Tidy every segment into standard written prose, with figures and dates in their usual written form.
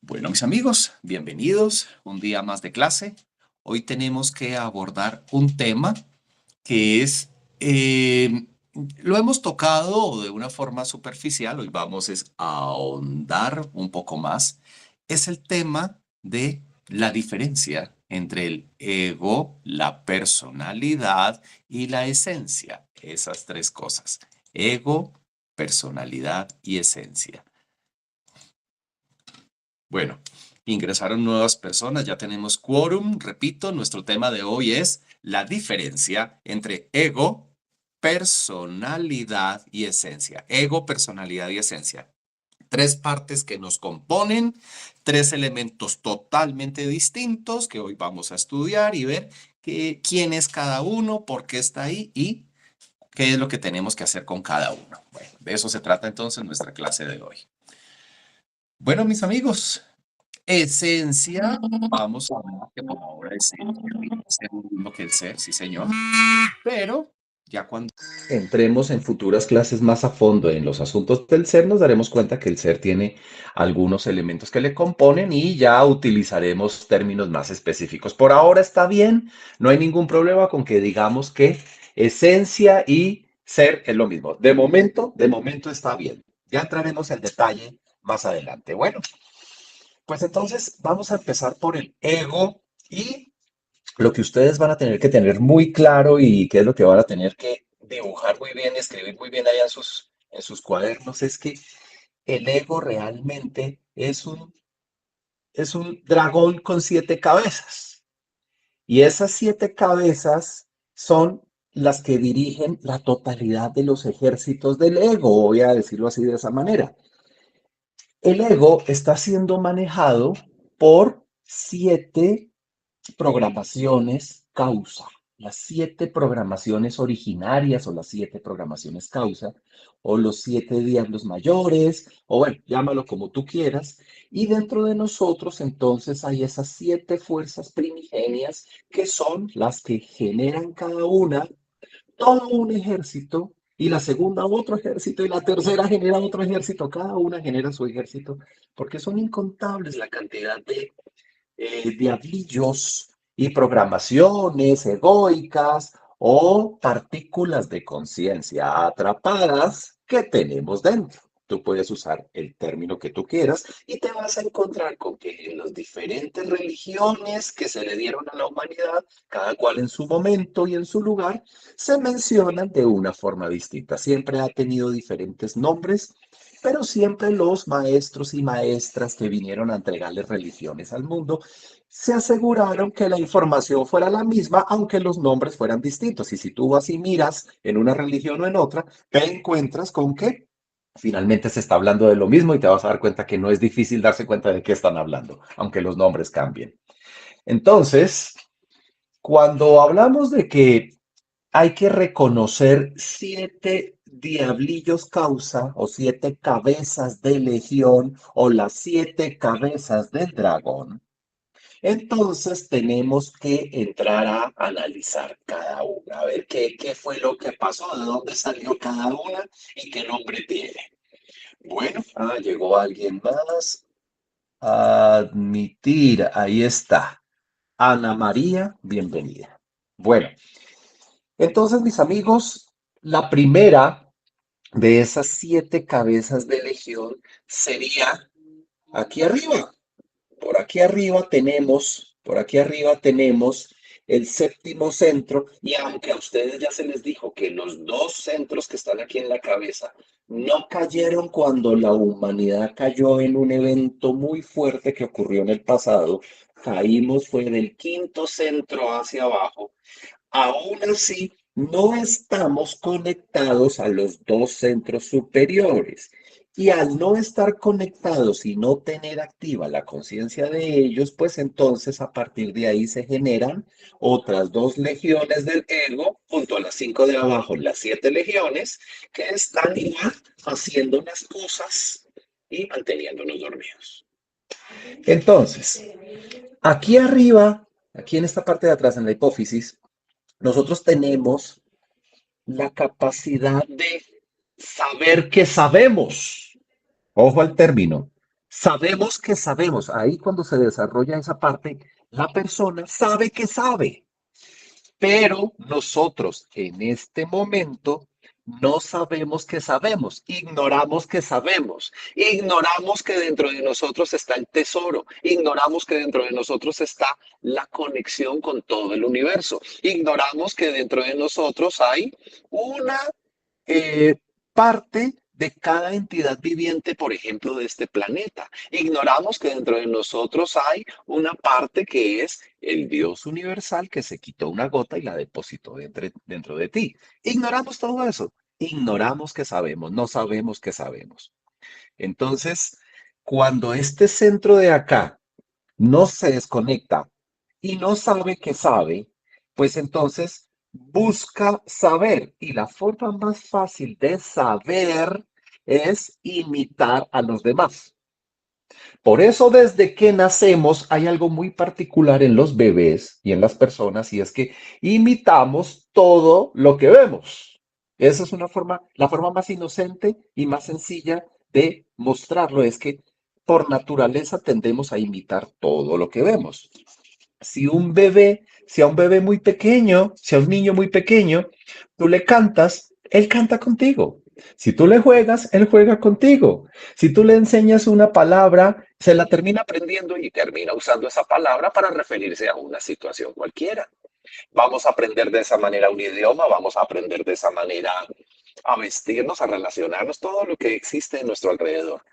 Bueno, mis amigos, bienvenidos un día más de clase. Hoy tenemos que abordar un tema que lo hemos tocado de una forma superficial, hoy vamos a ahondar un poco más. Es el tema de la diferencia entre el ego, la personalidad y la esencia. Esas tres cosas, ego, personalidad y esencia. Bueno, ingresaron nuevas personas, ya tenemos quórum. Repito, nuestro tema de hoy es la diferencia entre ego, personalidad y esencia. Ego, personalidad y esencia. Tres partes que nos componen, tres elementos totalmente distintos que hoy vamos a estudiar y ver quién es cada uno, por qué está ahí y qué es lo que tenemos que hacer con cada uno. Bueno, de eso se trata entonces nuestra clase de hoy. Bueno, mis amigos. Esencia, vamos a ver que por ahora esencia viene a ser lo mismo que el ser, sí señor, pero ya cuando entremos en futuras clases más a fondo en los asuntos del ser, nos daremos cuenta que el ser tiene algunos elementos que le componen y ya utilizaremos términos más específicos. Por ahora está bien, no hay ningún problema con que digamos que esencia y ser es lo mismo. De momento está bien. Ya entraremos en detalle más adelante. Bueno. Pues entonces vamos a empezar por el ego y lo que ustedes van a tener que tener muy claro y qué es lo que van a tener que dibujar muy bien y escribir muy bien allá en sus cuadernos es que el ego realmente es un dragón con 7 cabezas y esas 7 cabezas son las que dirigen la totalidad de los ejércitos del ego, voy a decirlo así de esa manera. El ego está siendo manejado por 7 programaciones causa. Las 7 programaciones originarias o las 7 programaciones causa o los 7 diablos mayores o bueno, llámalo como tú quieras. Y dentro de nosotros entonces hay esas 7 fuerzas primigenias que son las que generan cada una todo un ejército y la segunda otro ejército y la tercera genera otro ejército. Cada una genera su ejército porque son incontables la cantidad de diablillos y programaciones egoicas o partículas de conciencia atrapadas que tenemos dentro. Tú puedes usar el término que tú quieras y te vas a encontrar con que en las diferentes religiones que se le dieron a la humanidad, cada cual en su momento y en su lugar, se mencionan de una forma distinta. Siempre ha tenido diferentes nombres, pero siempre los maestros y maestras que vinieron a entregarles religiones al mundo se aseguraron que la información fuera la misma, aunque los nombres fueran distintos. Y si tú vas y miras en una religión o en otra, te encuentras con que finalmente se está hablando de lo mismo y te vas a dar cuenta que no es difícil darse cuenta de qué están hablando, aunque los nombres cambien. Entonces, cuando hablamos de que hay que reconocer 7 diablillos causa o 7 cabezas de legión o las 7 cabezas del dragón, entonces tenemos que entrar a analizar cada una, a ver qué fue lo que pasó, de dónde salió cada una y qué nombre tiene. Bueno, llegó alguien más. Admitir, ahí está. Ana María, bienvenida. Bueno, entonces mis amigos, la primera de esas 7 cabezas de legión sería aquí arriba. Por aquí arriba tenemos el séptimo centro y aunque a ustedes ya se les dijo que los dos centros que están aquí en la cabeza no cayeron cuando la humanidad cayó en un evento muy fuerte que ocurrió en el pasado, caímos fue del quinto centro hacia abajo. Aún así, no estamos conectados a los dos centros superiores. Y al no estar conectados y no tener activa la conciencia de ellos, pues entonces a partir de ahí se generan otras 2 legiones del ego, junto a las 5 de abajo, las 7 legiones, que están igual haciendo las cosas y manteniéndonos dormidos. Entonces, aquí arriba, aquí en esta parte de atrás, en la hipófisis, nosotros tenemos la capacidad de saber que sabemos. Ojo al término. Sabemos que sabemos. Ahí cuando se desarrolla esa parte, la persona sabe que sabe. Pero nosotros en este momento no sabemos que sabemos, ignoramos que dentro de nosotros está el tesoro, ignoramos que dentro de nosotros está la conexión con todo el universo, ignoramos que dentro de nosotros hay una parte de cada entidad viviente, por ejemplo, de este planeta. Ignoramos que dentro de nosotros hay una parte que es el Dios universal que se quitó una gota y la depositó dentro de ti. Ignoramos todo eso. Ignoramos que sabemos, no sabemos que sabemos. Entonces, cuando este centro de acá no se desconecta y no sabe que sabe, pues entonces busca saber. Y la forma más fácil de saber es imitar a los demás. Por eso desde que nacemos hay algo muy particular en los bebés y en las personas y es que imitamos todo lo que vemos. Esa es una forma, la forma más inocente y más sencilla de mostrarlo es que por naturaleza tendemos a imitar todo lo que vemos. Si a un bebé muy pequeño, si a un niño muy pequeño, tú le cantas, él canta contigo. Si tú le juegas, él juega contigo. Si tú le enseñas una palabra, se la termina aprendiendo y termina usando esa palabra para referirse a una situación cualquiera. Vamos a aprender de esa manera un idioma, vamos a aprender de esa manera a vestirnos, a relacionarnos, todo lo que existe en nuestro alrededor.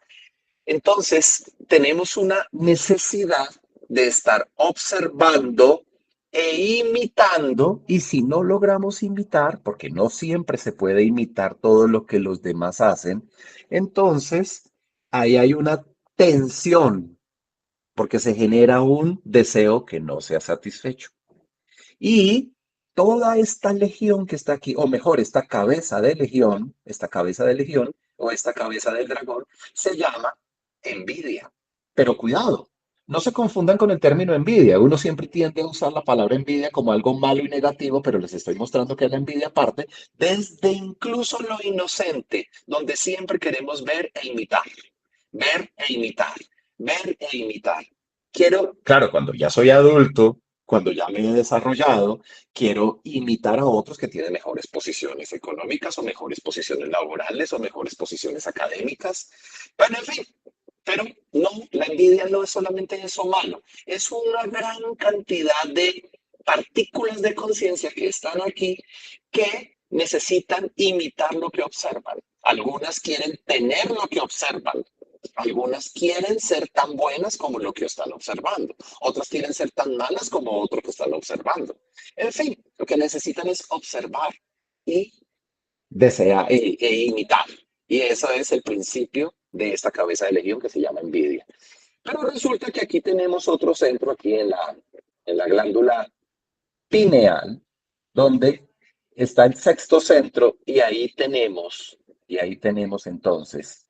Entonces, tenemos una necesidad de estar observando e imitando, y si no logramos imitar, porque no siempre se puede imitar todo lo que los demás hacen, entonces ahí hay una tensión, porque se genera un deseo que no se ha satisfecho. Y toda esta legión que está aquí, o mejor, esta cabeza de legión o esta cabeza del dragón, se llama envidia. Pero cuidado, no se confundan con el término envidia. Uno siempre tiende a usar la palabra envidia como algo malo y negativo, pero les estoy mostrando que la envidia parte desde incluso lo inocente, donde siempre queremos ver e imitar, ver e imitar. Quiero, claro, cuando ya soy adulto, cuando ya me he desarrollado, quiero imitar a otros que tienen mejores posiciones económicas o mejores posiciones laborales o mejores posiciones académicas. Bueno, en fin, pero no, la envidia no es solamente eso malo, es una gran cantidad de partículas de conciencia que están aquí que necesitan imitar lo que observan. Algunas quieren tener lo que observan, algunas quieren ser tan buenas como lo que están observando. Otras quieren ser tan malas como otro que están observando. En fin, lo que necesitan es observar y desear e imitar. Y eso es el principio de esta cabeza de legión que se llama envidia. Pero resulta que aquí tenemos otro centro, aquí en la glándula pineal, donde está el sexto centro y ahí tenemos entonces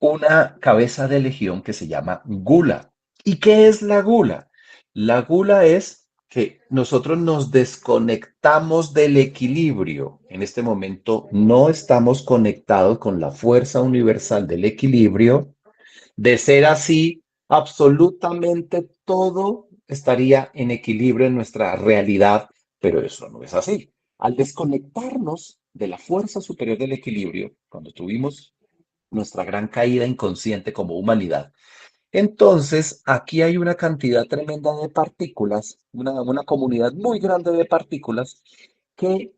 una cabeza de legión que se llama gula. ¿Y qué es la gula? La gula es que nosotros nos desconectamos del equilibrio. En este momento no estamos conectados con la fuerza universal del equilibrio. De ser así, absolutamente todo estaría en equilibrio en nuestra realidad, pero eso no es así. Al desconectarnos de la fuerza superior del equilibrio, cuando tuvimos nuestra gran caída inconsciente como humanidad. Entonces, aquí hay una cantidad tremenda de partículas, una comunidad muy grande de partículas que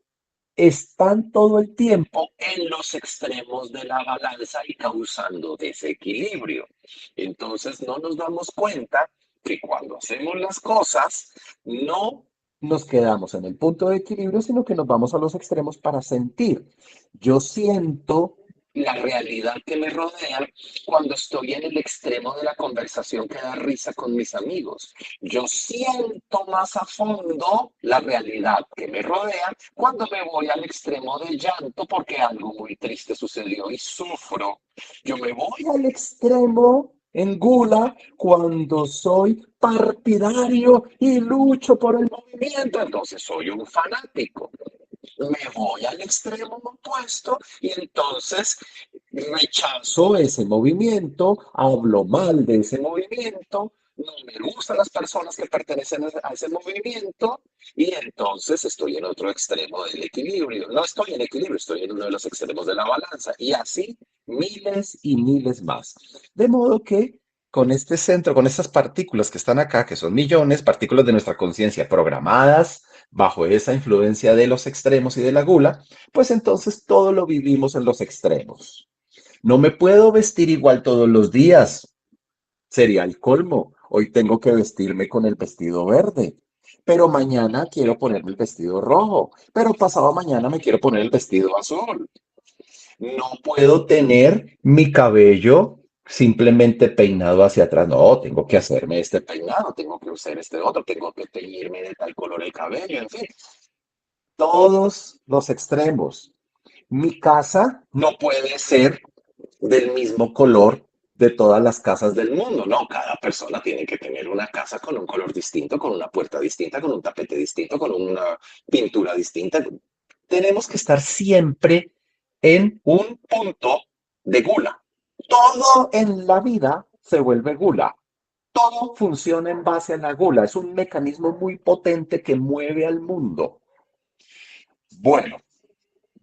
están todo el tiempo en los extremos de la balanza y causando desequilibrio. Entonces, no nos damos cuenta que cuando hacemos las cosas, no nos quedamos en el punto de equilibrio, sino que nos vamos a los extremos para sentir. Yo siento la realidad que me rodea cuando estoy en el extremo de la conversación que da risa con mis amigos. Yo siento más a fondo la realidad que me rodea cuando me voy al extremo del llanto porque algo muy triste sucedió y sufro. Yo me voy al extremo en gula cuando soy partidario y lucho por el movimiento, entonces soy un fanático. me voy al extremo opuesto y entonces rechazo ese movimiento, hablo mal de ese movimiento, no me gustan las personas que pertenecen a ese movimiento y entonces estoy en otro extremo del equilibrio. No estoy en equilibrio, estoy en uno de los extremos de la balanza y así miles y miles más. De modo que con este centro, con estas partículas que están acá, que son millones, partículas de nuestra conciencia programadas bajo esa influencia de los extremos y de la gula, pues entonces todo lo vivimos en los extremos. No me puedo vestir igual todos los días. Sería el colmo. Hoy tengo que vestirme con el vestido verde. Pero mañana quiero ponerme el vestido rojo. Pero pasado mañana me quiero poner el vestido azul. No puedo tener mi cabello simplemente peinado hacia atrás. No, tengo que hacerme este peinado, tengo que usar este otro, tengo que teñirme de tal color el cabello, en fin. Todos los extremos. Mi casa no puede ser del mismo color de todas las casas del mundo, ¿no? Cada persona tiene que tener una casa con un color distinto, con una puerta distinta, con un tapete distinto, con una pintura distinta. Tenemos que estar siempre en un punto de gula. Todo en la vida se vuelve gula. Todo funciona en base a la gula. Es un mecanismo muy potente que mueve al mundo. Bueno,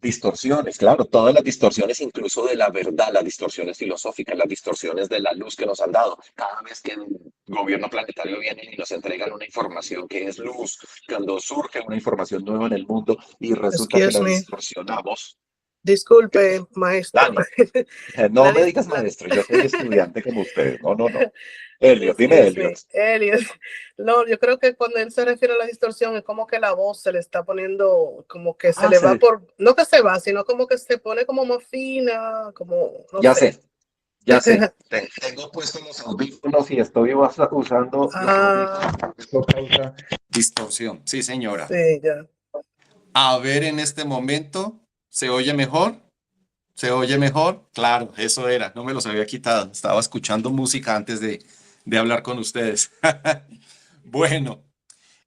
distorsiones, claro, todas las distorsiones, incluso de la verdad, las distorsiones filosóficas, las distorsiones de la luz que nos han dado. Cada vez que el gobierno planetario viene y nos entregan una información que es luz, cuando surge una información nueva en el mundo y resulta que Excuse la me. distorsionamos. Disculpe, maestro. Dani, no La, me dis- digas la- maestro, yo soy estudiante como ustedes. No, no, no. Elliot, dime Excuse Elliot. me, Elliot. No, yo creo que cuando él se refiere a la distorsión es como que la voz se le está poniendo, como que se Ah, le va por, no que se va, sino como que se pone como más fina, como, no ya sé. sé, ya sé. Tengo puestos los audífonos y estoy usando los audífonos. Ah, Esto causa distorsión. Sí, señora. sí, ya. A ver, en este momento, ¿se oye mejor? ¿Se oye mejor? Claro, eso era, no me los había quitado. Estaba escuchando música antes de hablar con ustedes. Bueno,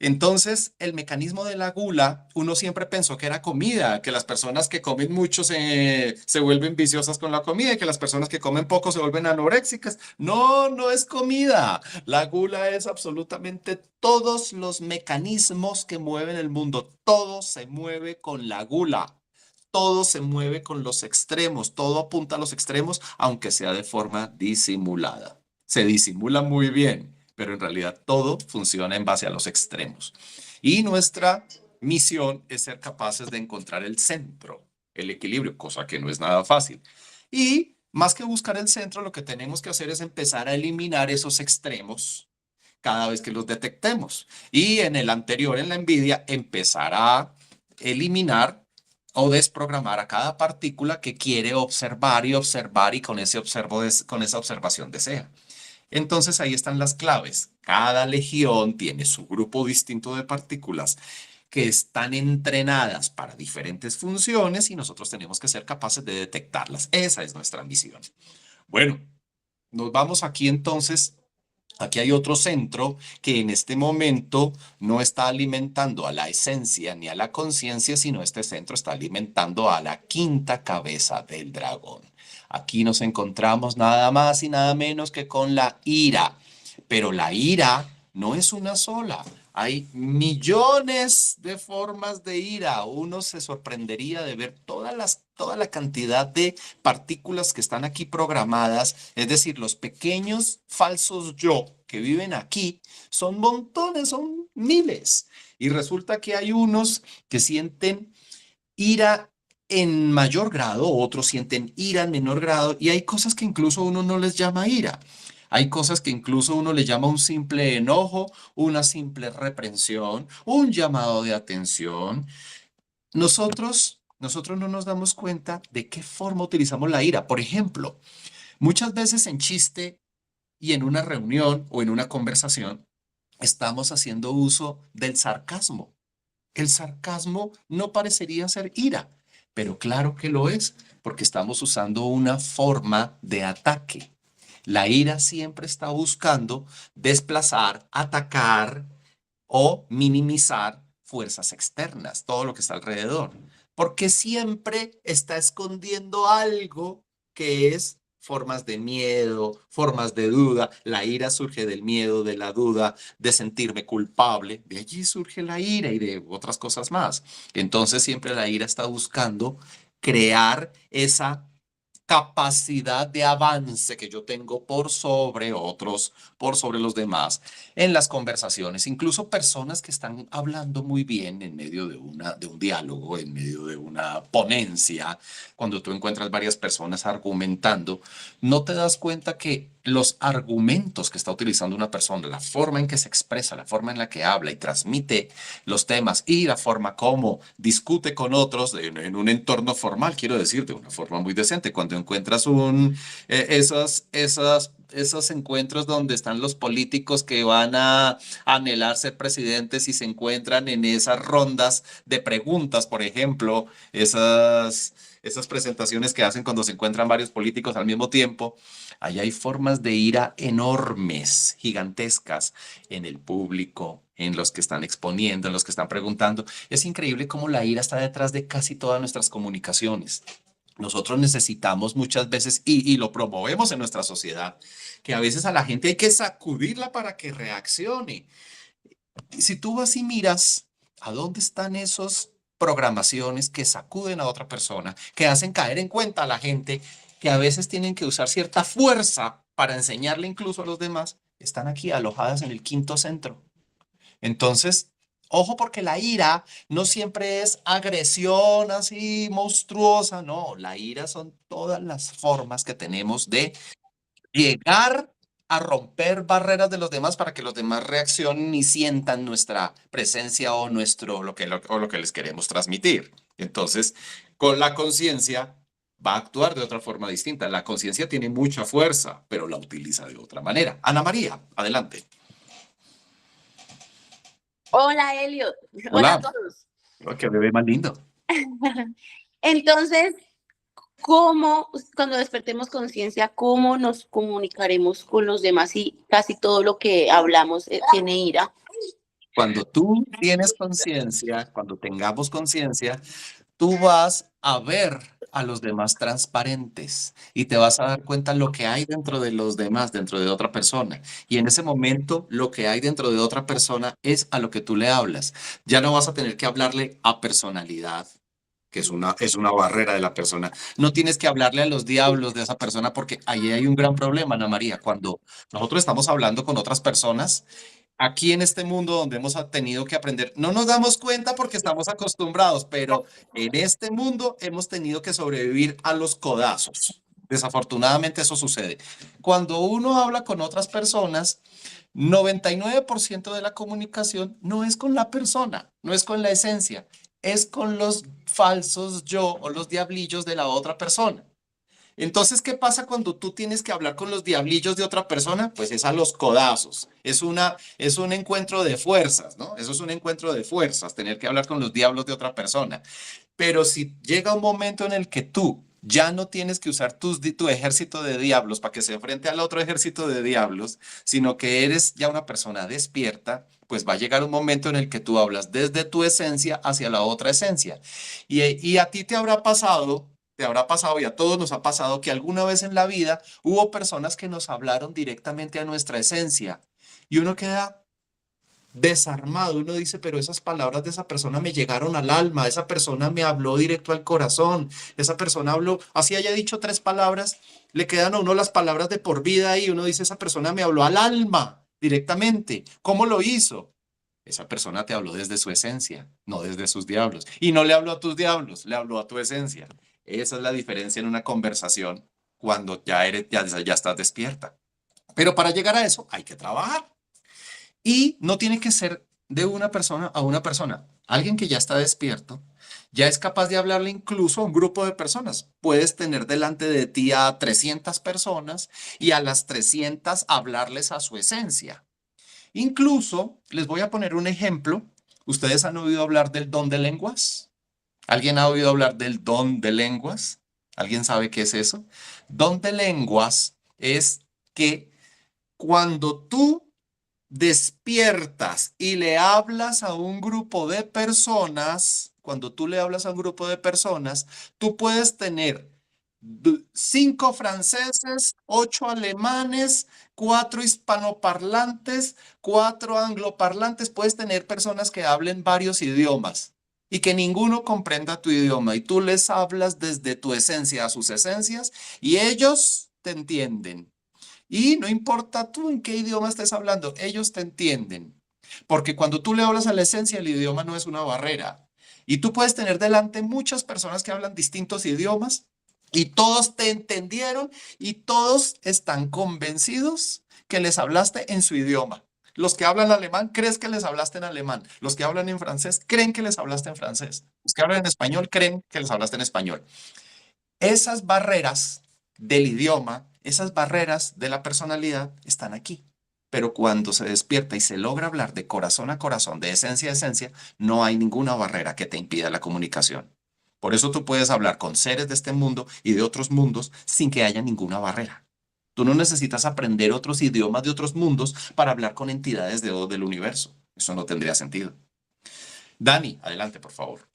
entonces el mecanismo de la gula, uno siempre pensó que era comida, que las personas que comen mucho se vuelven viciosas con la comida y que las personas que comen poco se vuelven anoréxicas. No, no es comida. La gula es absolutamente todos los mecanismos que mueven el mundo. Todo se mueve con la gula. Todo se mueve con los extremos, todo apunta a los extremos, aunque sea de forma disimulada. Se disimula muy bien, pero en realidad todo funciona en base a los extremos. Y nuestra misión es ser capaces de encontrar el centro, el equilibrio, cosa que no es nada fácil. Y más que buscar el centro, lo que tenemos que hacer es empezar a eliminar esos extremos cada vez que los detectemos. Y en el anterior, en la envidia, empezar a eliminar o desprogramar a cada partícula que quiere observar y con ese con esa observación desea. Entonces ahí están las claves. Cada legión tiene su grupo distinto de partículas que están entrenadas para diferentes funciones y nosotros tenemos que ser capaces de detectarlas. Esa es nuestra misión. Bueno, nos vamos aquí entonces. Aquí hay otro centro que en este momento no está alimentando a la esencia ni a la conciencia, sino este centro está alimentando a la quinta cabeza del dragón. Aquí nos encontramos nada más y nada menos que con la ira. Pero la ira no es una sola. Hay millones de formas de ira. Uno se sorprendería de ver toda la cantidad de partículas que están aquí programadas. Es decir, los pequeños falsos yo que viven aquí son montones, son miles. Y resulta que hay unos que sienten ira en mayor grado, otros sienten ira en menor grado, y hay cosas que incluso uno no les llama ira. Hay cosas que incluso uno le llama un simple enojo, una simple reprensión, un llamado de atención. Nosotros no nos damos cuenta de qué forma utilizamos la ira. Por ejemplo, muchas veces en chiste y en una reunión o en una conversación, estamos haciendo uso del sarcasmo. El sarcasmo no parecería ser ira, pero claro que lo es, porque estamos usando una forma de ataque. La ira siempre está buscando desplazar, atacar o minimizar fuerzas externas, todo lo que está alrededor, porque siempre está escondiendo algo que es formas de miedo, formas de duda. La ira surge del miedo, de la duda, de sentirme culpable. De allí surge la ira y de otras cosas más. Entonces siempre la ira está buscando crear esa capacidad de avance que yo tengo por sobre otros, por sobre los demás en las conversaciones, incluso personas que están hablando muy bien en medio de un diálogo, en medio de una ponencia, cuando tú encuentras varias personas argumentando, no te das cuenta que los argumentos que está utilizando una persona, la forma en que se expresa, la forma en la que habla y transmite los temas y la forma como discute con otros en un entorno formal, quiero decir, de una forma muy decente. Cuando encuentras esos encuentros donde están los políticos que van a anhelar ser presidentes y se encuentran en esas rondas de preguntas, por ejemplo, esas presentaciones que hacen cuando se encuentran varios políticos al mismo tiempo. Allá hay formas de ira enormes, gigantescas, en el público, en los que están exponiendo, en los que están preguntando. Es increíble cómo la ira está detrás de casi todas nuestras comunicaciones. Nosotros necesitamos muchas veces, y lo promovemos en nuestra sociedad, que a veces a la gente hay que sacudirla para que reaccione. Y si tú vas y miras a dónde están esos programaciones que sacuden a otra persona, que hacen caer en cuenta a la gente, que a veces tienen que usar cierta fuerza para enseñarle incluso a los demás, están aquí alojadas en el quinto centro. Entonces, ojo porque la ira no siempre es agresión así monstruosa, no, la ira son todas las formas que tenemos de llegar a romper barreras de los demás para que los demás reaccionen y sientan nuestra presencia o o lo que les queremos transmitir. Entonces, con la conciencia va a actuar de otra forma distinta. La conciencia tiene mucha fuerza, pero la utiliza de otra manera. Ana María, adelante. Hola, Elliot. Hola a Hola. todos. Oh, qué bebé más lindo. Entonces, ¿cómo, cuando despertemos conciencia, cómo nos comunicaremos con los demás y casi todo lo que hablamos tiene ira? Cuando tú tienes conciencia, cuando tengamos conciencia, tú vas a ver a los demás transparentes y te vas a dar cuenta lo que hay dentro de los demás, dentro de otra persona. Y en ese momento, lo que hay dentro de otra persona es a lo que tú le hablas. Ya no vas a tener que hablarle a personalidad, que es una barrera de la persona. No tienes que hablarle a los diablos de esa persona porque ahí hay un gran problema, Ana María. Cuando nosotros estamos hablando con otras personas, aquí en este mundo donde hemos tenido que aprender, no nos damos cuenta porque estamos acostumbrados, pero en este mundo hemos tenido que sobrevivir a los codazos. Desafortunadamente eso sucede. Cuando uno habla con otras personas, 99% de la comunicación no es con la persona, no es con la esencia, es con los falsos yo o los diablillos de la otra persona. Entonces, ¿qué pasa cuando tú tienes que hablar con los diablillos de otra persona? Pues es a los codazos. Es un encuentro de fuerzas, ¿no? Eso es un encuentro de fuerzas, tener que hablar con los diablos de otra persona. Pero si llega un momento en el que tú ya no tienes que usar tu ejército de diablos para que se enfrente al otro ejército de diablos, sino que eres ya una persona despierta, pues va a llegar un momento en el que tú hablas desde tu esencia hacia la otra esencia. Y a ti te habrá pasado y a todos nos ha pasado que alguna vez en la vida hubo personas que nos hablaron directamente a nuestra esencia y uno queda desarmado. Uno dice, pero esas palabras de esa persona me llegaron al alma, esa persona me habló directo al corazón, esa persona habló, así haya dicho tres palabras, le quedan a uno las palabras de por vida y uno dice, esa persona me habló al alma directamente. ¿Cómo lo hizo? Esa persona te habló desde su esencia, no desde sus diablos. Y no le habló a tus diablos, le habló a tu esencia. Esa es la diferencia en una conversación cuando ya estás despierta. Pero para llegar a eso hay que trabajar. Y no tiene que ser de una persona a una persona. Alguien que ya está despierto, ya es capaz de hablarle incluso a un grupo de personas. Puedes tener delante de ti a 300 personas y a las 300 hablarles a su esencia. Incluso, les voy a poner un ejemplo. ¿Ustedes han oído hablar del don de lenguas? ¿Alguien ha oído hablar del don de lenguas? ¿Alguien sabe qué es eso? Don de lenguas es que cuando tú despiertas y le hablas a un grupo de personas, cuando tú le hablas a un grupo de personas, tú puedes tener 5 franceses, 8 alemanes, 4 hispanoparlantes, 4 angloparlantes, puedes tener personas que hablen varios idiomas y que ninguno comprenda tu idioma y tú les hablas desde tu esencia a sus esencias y ellos te entienden. Y no importa tú en qué idioma estés hablando, ellos te entienden. Porque cuando tú le hablas a la esencia, el idioma no es una barrera. Y tú puedes tener delante muchas personas que hablan distintos idiomas y todos te entendieron y todos están convencidos que les hablaste en su idioma. Los que hablan alemán, crees que les hablaste en alemán. Los que hablan en francés, creen que les hablaste en francés. Los que hablan en español, creen que les hablaste en español. Esas barreras del idioma, esas barreras de la personalidad están aquí. Pero cuando se despierta y se logra hablar de corazón a corazón, de esencia a esencia, no hay ninguna barrera que te impida la comunicación. Por eso tú puedes hablar con seres de este mundo y de otros mundos sin que haya ninguna barrera. Tú no necesitas aprender otros idiomas de otros mundos para hablar con entidades del universo. Eso no tendría sentido. Dani, adelante, por favor.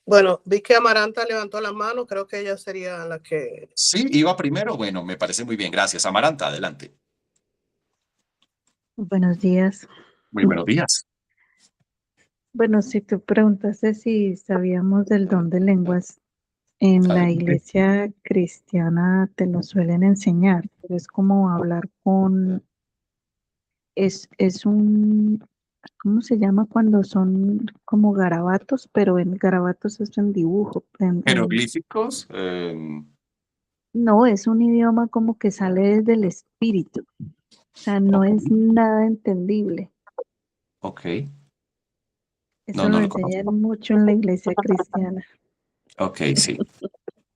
Bueno, vi que Amaranta levantó la mano, creo que ella sería la que... Sí, iba primero. Bueno, me parece muy bien. Gracias. Amaranta, adelante. Buenos días. Muy buenos días. Bueno, si tú preguntaste si sabíamos del don de lenguas, en la Adelante. iglesia cristiana te lo suelen enseñar, pero es como hablar con, es un, ¿cómo se llama cuando son como garabatos? Pero en garabatos es en dibujo, Jeroglíficos. no, es un idioma como que sale desde el espíritu, o sea, no Ok. es nada entendible. Ok. Eso No lo lo conozco. enseñan mucho en la iglesia cristiana. Ok, sí.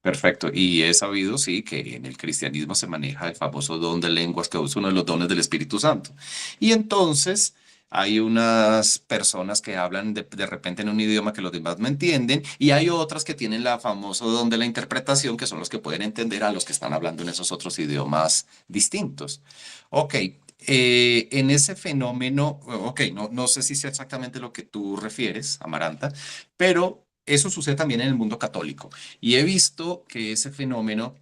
Perfecto. Y he sabido, sí, que en el cristianismo se maneja el famoso don de lenguas, que es uno de los dones del Espíritu Santo. Y entonces hay unas personas que hablan de repente en un idioma que los demás no entienden, y hay otras que tienen la famoso don de la interpretación, que son los que pueden entender a los que están hablando en esos otros idiomas distintos. Ok. En ese fenómeno, ok, no sé si sea exactamente lo que tú refieres, Amaranta, pero eso sucede también en el mundo católico. Y he visto que ese fenómeno,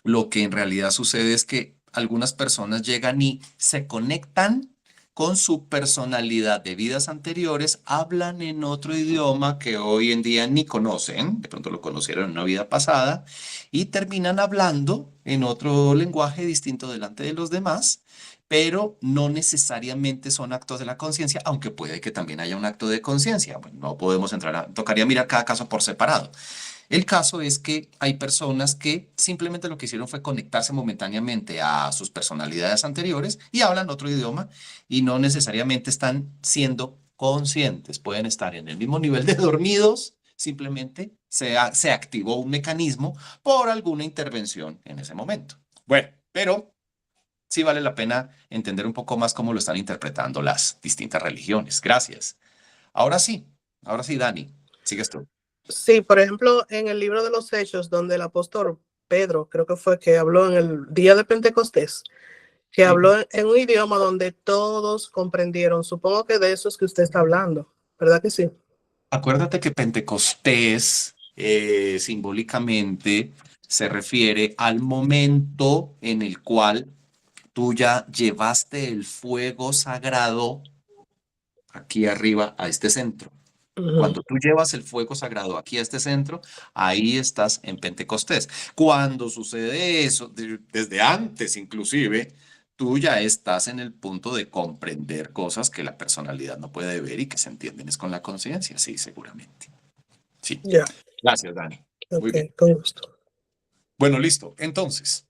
lo que en realidad sucede es que algunas personas llegan y se conectan con su personalidad de vidas anteriores, hablan en otro idioma que hoy en día ni conocen, de pronto lo conocieron en una vida pasada, y terminan hablando en otro lenguaje distinto delante de los demás, pero no necesariamente son actos de la conciencia, aunque puede que también haya un acto de conciencia. Bueno, no podemos entrar tocaría mirar cada caso por separado. El caso es que hay personas que simplemente lo que hicieron fue conectarse momentáneamente a sus personalidades anteriores y hablan otro idioma y no necesariamente están siendo conscientes. Pueden estar en el mismo nivel de dormidos, simplemente se activó un mecanismo por alguna intervención en ese momento. Bueno, pero sí vale la pena entender un poco más cómo lo están interpretando las distintas religiones. Gracias. Ahora sí, Dani, sigues tú. Sí, por ejemplo, en el libro de los Hechos, donde el apóstol Pedro, creo que fue que habló en el día de Pentecostés, que Sí. habló en un idioma donde todos comprendieron. Supongo que de eso es que usted está hablando, ¿verdad que sí? Acuérdate que Pentecostés simbólicamente se refiere al momento en el cual tú ya llevaste el fuego sagrado aquí arriba a este centro. Cuando tú llevas el fuego sagrado aquí a este centro, ahí estás en Pentecostés. Cuando sucede eso, desde antes inclusive, tú ya estás en el punto de comprender cosas que la personalidad no puede ver y que se entienden es con la conciencia. Sí, seguramente. Sí. Ya, Gracias, Dani. Muy ok, bien. con gusto. Bueno, listo. Entonces,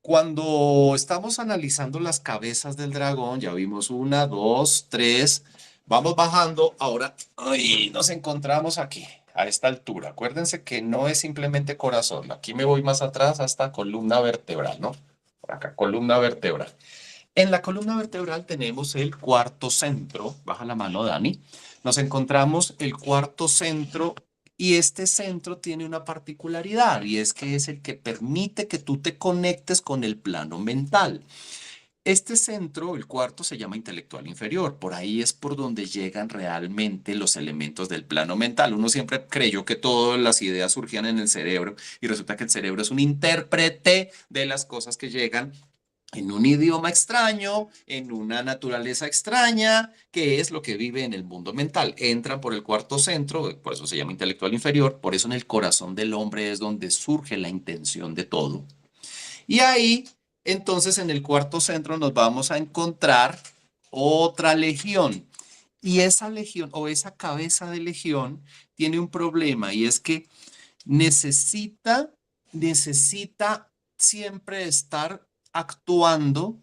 cuando estamos analizando las cabezas del dragón, ya vimos 1, 2, 3, vamos bajando. Ahora, ay, nos encontramos aquí, a esta altura. Acuérdense que no es simplemente corazón. Aquí me voy más atrás hasta columna vertebral, ¿no? Por acá, columna vertebral. En la columna vertebral tenemos el cuarto centro. Baja la mano, Dani. Nos encontramos el cuarto centro y este centro tiene una particularidad y es que es el que permite que tú te conectes con el plano mental. Este centro, el cuarto, se llama intelectual inferior. Por ahí es por donde llegan realmente los elementos del plano mental. Uno siempre creyó que todas las ideas surgían en el cerebro y resulta que el cerebro es un intérprete de las cosas que llegan en un idioma extraño, en una naturaleza extraña, que es lo que vive en el mundo mental. Entran por el cuarto centro, por eso se llama intelectual inferior, por eso en el corazón del hombre es donde surge la intención de todo. Y ahí, entonces, en el cuarto centro nos vamos a encontrar otra legión. Y esa legión o esa cabeza de legión tiene un problema y es que necesita siempre estar actuando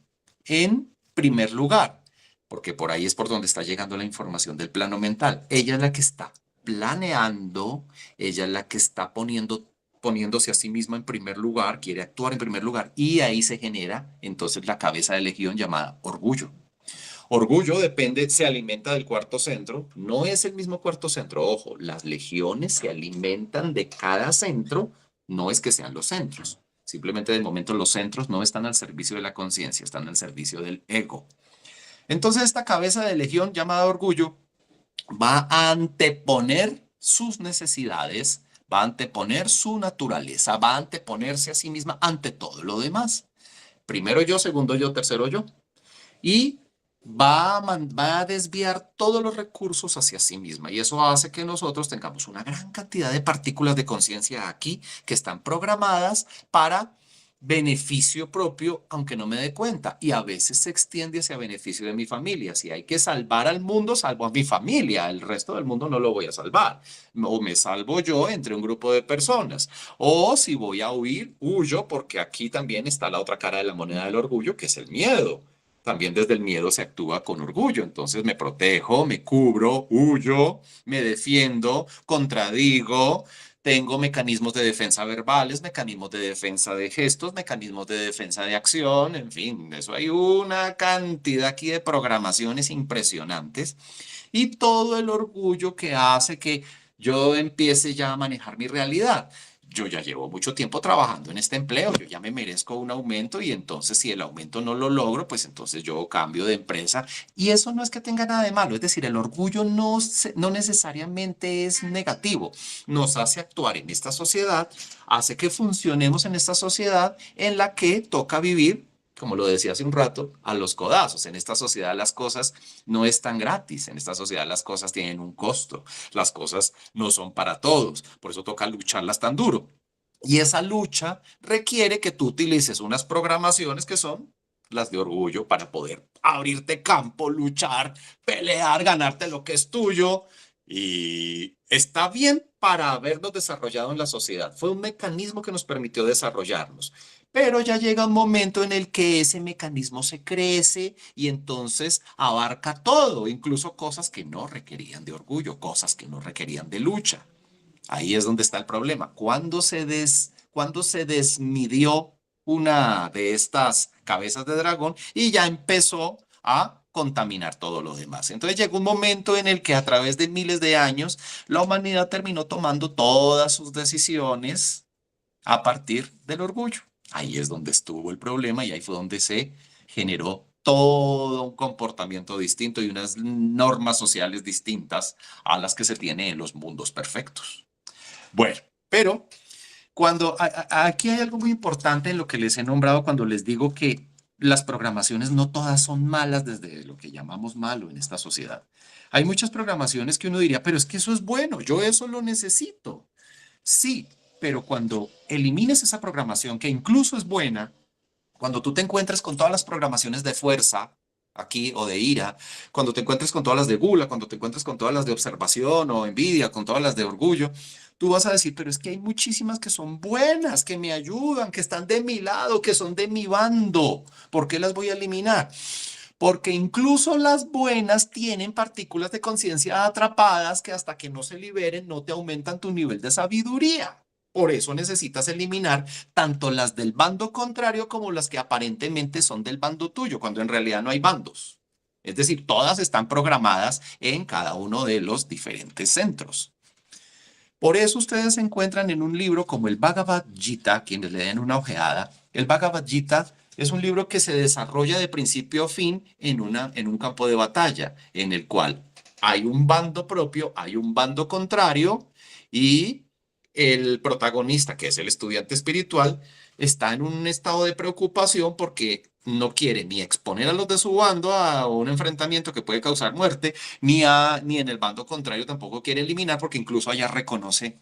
en primer lugar, porque por ahí es por donde está llegando la información del plano mental. Ella es la que está planeando, ella es la que está poniéndose a sí misma en primer lugar, quiere actuar en primer lugar, y ahí se genera entonces la cabeza de legión llamada orgullo. Orgullo depende, se alimenta del cuarto centro, no es el mismo cuarto centro, ojo, las legiones se alimentan de cada centro, no es que sean los centros, simplemente de momento los centros no están al servicio de la conciencia, están al servicio del ego. Entonces esta cabeza de legión llamada orgullo va a anteponer sus necesidades, va a anteponer su naturaleza, va a anteponerse a sí misma ante todo lo demás. Primero yo, segundo yo, tercero yo. Y va a desviar todos los recursos hacia sí misma y eso hace que nosotros tengamos una gran cantidad de partículas de conciencia aquí que están programadas para beneficio propio, aunque no me dé cuenta, y a veces se extiende hacia beneficio de mi familia. Si hay que salvar al mundo, salvo a mi familia, el resto del mundo no lo voy a salvar. O me salvo yo entre un grupo de personas, o si voy a huir, huyo, porque aquí también está la otra cara de la moneda del orgullo, que es el miedo. También desde el miedo se actúa con orgullo, entonces me protejo, me cubro, huyo, me defiendo, contradigo, tengo mecanismos de defensa verbales, mecanismos de defensa de gestos, mecanismos de defensa de acción, en fin, eso hay una cantidad aquí de programaciones impresionantes y todo el orgullo que hace que yo empiece ya a manejar mi realidad. Yo ya llevo mucho tiempo trabajando en este empleo, yo ya me merezco un aumento y entonces si el aumento no lo logro, pues entonces yo cambio de empresa. Y eso no es que tenga nada de malo, es decir, el orgullo no necesariamente es negativo, nos hace actuar en esta sociedad, hace que funcionemos en esta sociedad en la que toca vivir, como lo decía hace un rato, a los codazos. En esta sociedad las cosas no están gratis, en esta sociedad las cosas tienen un costo, las cosas no son para todos, por eso toca lucharlas tan duro. Y esa lucha requiere que tú utilices unas programaciones que son las de orgullo para poder abrirte campo, luchar, pelear, ganarte lo que es tuyo. Y está bien para habernos desarrollado en la sociedad. Fue un mecanismo que nos permitió desarrollarnos. Pero ya llega un momento en el que ese mecanismo se crece y entonces abarca todo, incluso cosas que no requerían de orgullo, cosas que no requerían de lucha. Ahí es donde está el problema. Cuando se desmidió una de estas cabezas de dragón y ya empezó a contaminar todo lo demás. Entonces llegó un momento en el que a través de miles de años la humanidad terminó tomando todas sus decisiones a partir del orgullo. Ahí es donde estuvo el problema y ahí fue donde se generó todo un comportamiento distinto y unas normas sociales distintas a las que se tiene en los mundos perfectos. Bueno, pero aquí hay algo muy importante en lo que les he nombrado cuando les digo que las programaciones no todas son malas desde lo que llamamos malo en esta sociedad. Hay muchas programaciones que uno diría, pero es que eso es bueno, yo eso lo necesito. Sí, pero cuando elimines esa programación, que incluso es buena, cuando tú te encuentres con todas las programaciones de fuerza aquí o de ira, cuando te encuentres con todas las de gula, cuando te encuentres con todas las de observación o envidia, con todas las de orgullo, tú vas a decir, pero es que hay muchísimas que son buenas, que me ayudan, que están de mi lado, que son de mi bando. ¿Por qué las voy a eliminar? Porque incluso las buenas tienen partículas de conciencia atrapadas que hasta que no se liberen no te aumentan tu nivel de sabiduría. Por eso necesitas eliminar tanto las del bando contrario como las que aparentemente son del bando tuyo, cuando en realidad no hay bandos. Es decir, todas están programadas en cada uno de los diferentes centros. Por eso ustedes se encuentran en un libro como el Bhagavad Gita, quienes le den una ojeada. El Bhagavad Gita Es un libro que se desarrolla de principio a fin en un campo de batalla, en el cual hay un bando propio, hay un bando contrario, y el protagonista, que es el estudiante espiritual, está en un estado de preocupación porque no quiere ni exponer a los de su bando a un enfrentamiento que puede causar muerte, ni en el bando contrario tampoco quiere eliminar, porque incluso allá reconoce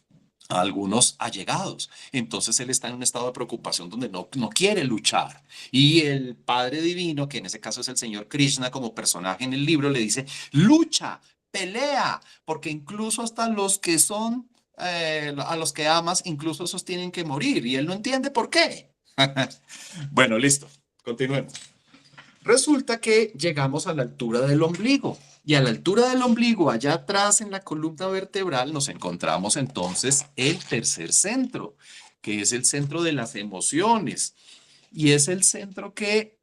a algunos allegados. Entonces él está en un estado de preocupación donde no quiere luchar. Y el Padre Divino, que en ese caso es el Señor Krishna como personaje en el libro, le dice, lucha, pelea, porque incluso hasta los que son, a los que amas, incluso esos tienen que morir. Y él no entiende por qué. Bueno, listo. Continuemos. Resulta que llegamos a la altura del ombligo. Y a la altura del ombligo, allá atrás en la columna vertebral, nos encontramos entonces el tercer centro, que es el centro de las emociones. Y es el centro que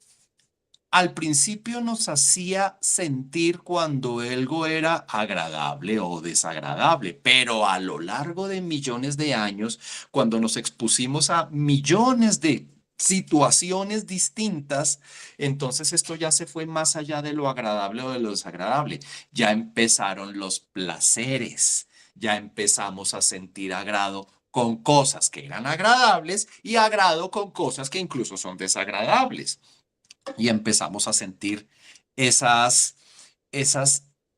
al principio nos hacía sentir cuando algo era agradable o desagradable, pero a lo largo de millones de años, cuando nos expusimos a millones de situaciones distintas, entonces esto ya se fue más allá de lo agradable o de lo desagradable. Ya empezaron los placeres, ya empezamos a sentir agrado con cosas que eran agradables y agrado con cosas que incluso son desagradables, y empezamos a sentir esas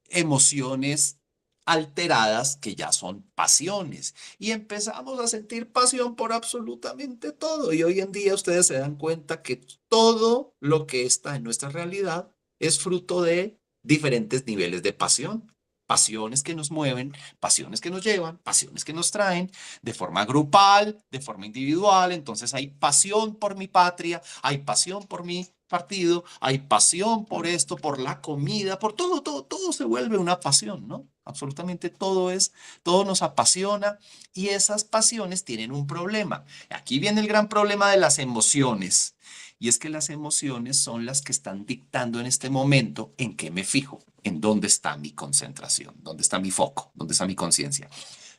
emociones alteradas que ya son pasiones, y empezamos a sentir pasión por absolutamente todo. Y hoy en día ustedes se dan cuenta que todo lo que está en nuestra realidad es fruto de diferentes niveles de pasión. Pasiones que nos mueven, pasiones que nos llevan, pasiones que nos traen de forma grupal, de forma individual. Entonces hay pasión por mi patria, hay pasión por mi partido, hay pasión por esto, por la comida, por todo, todo se vuelve una pasión, ¿no? Absolutamente todo nos apasiona, y esas pasiones tienen un problema. Aquí viene el gran problema de las emociones, y es que las emociones son las que están dictando en este momento en qué me fijo, en dónde está mi concentración, dónde está mi foco, dónde está mi conciencia.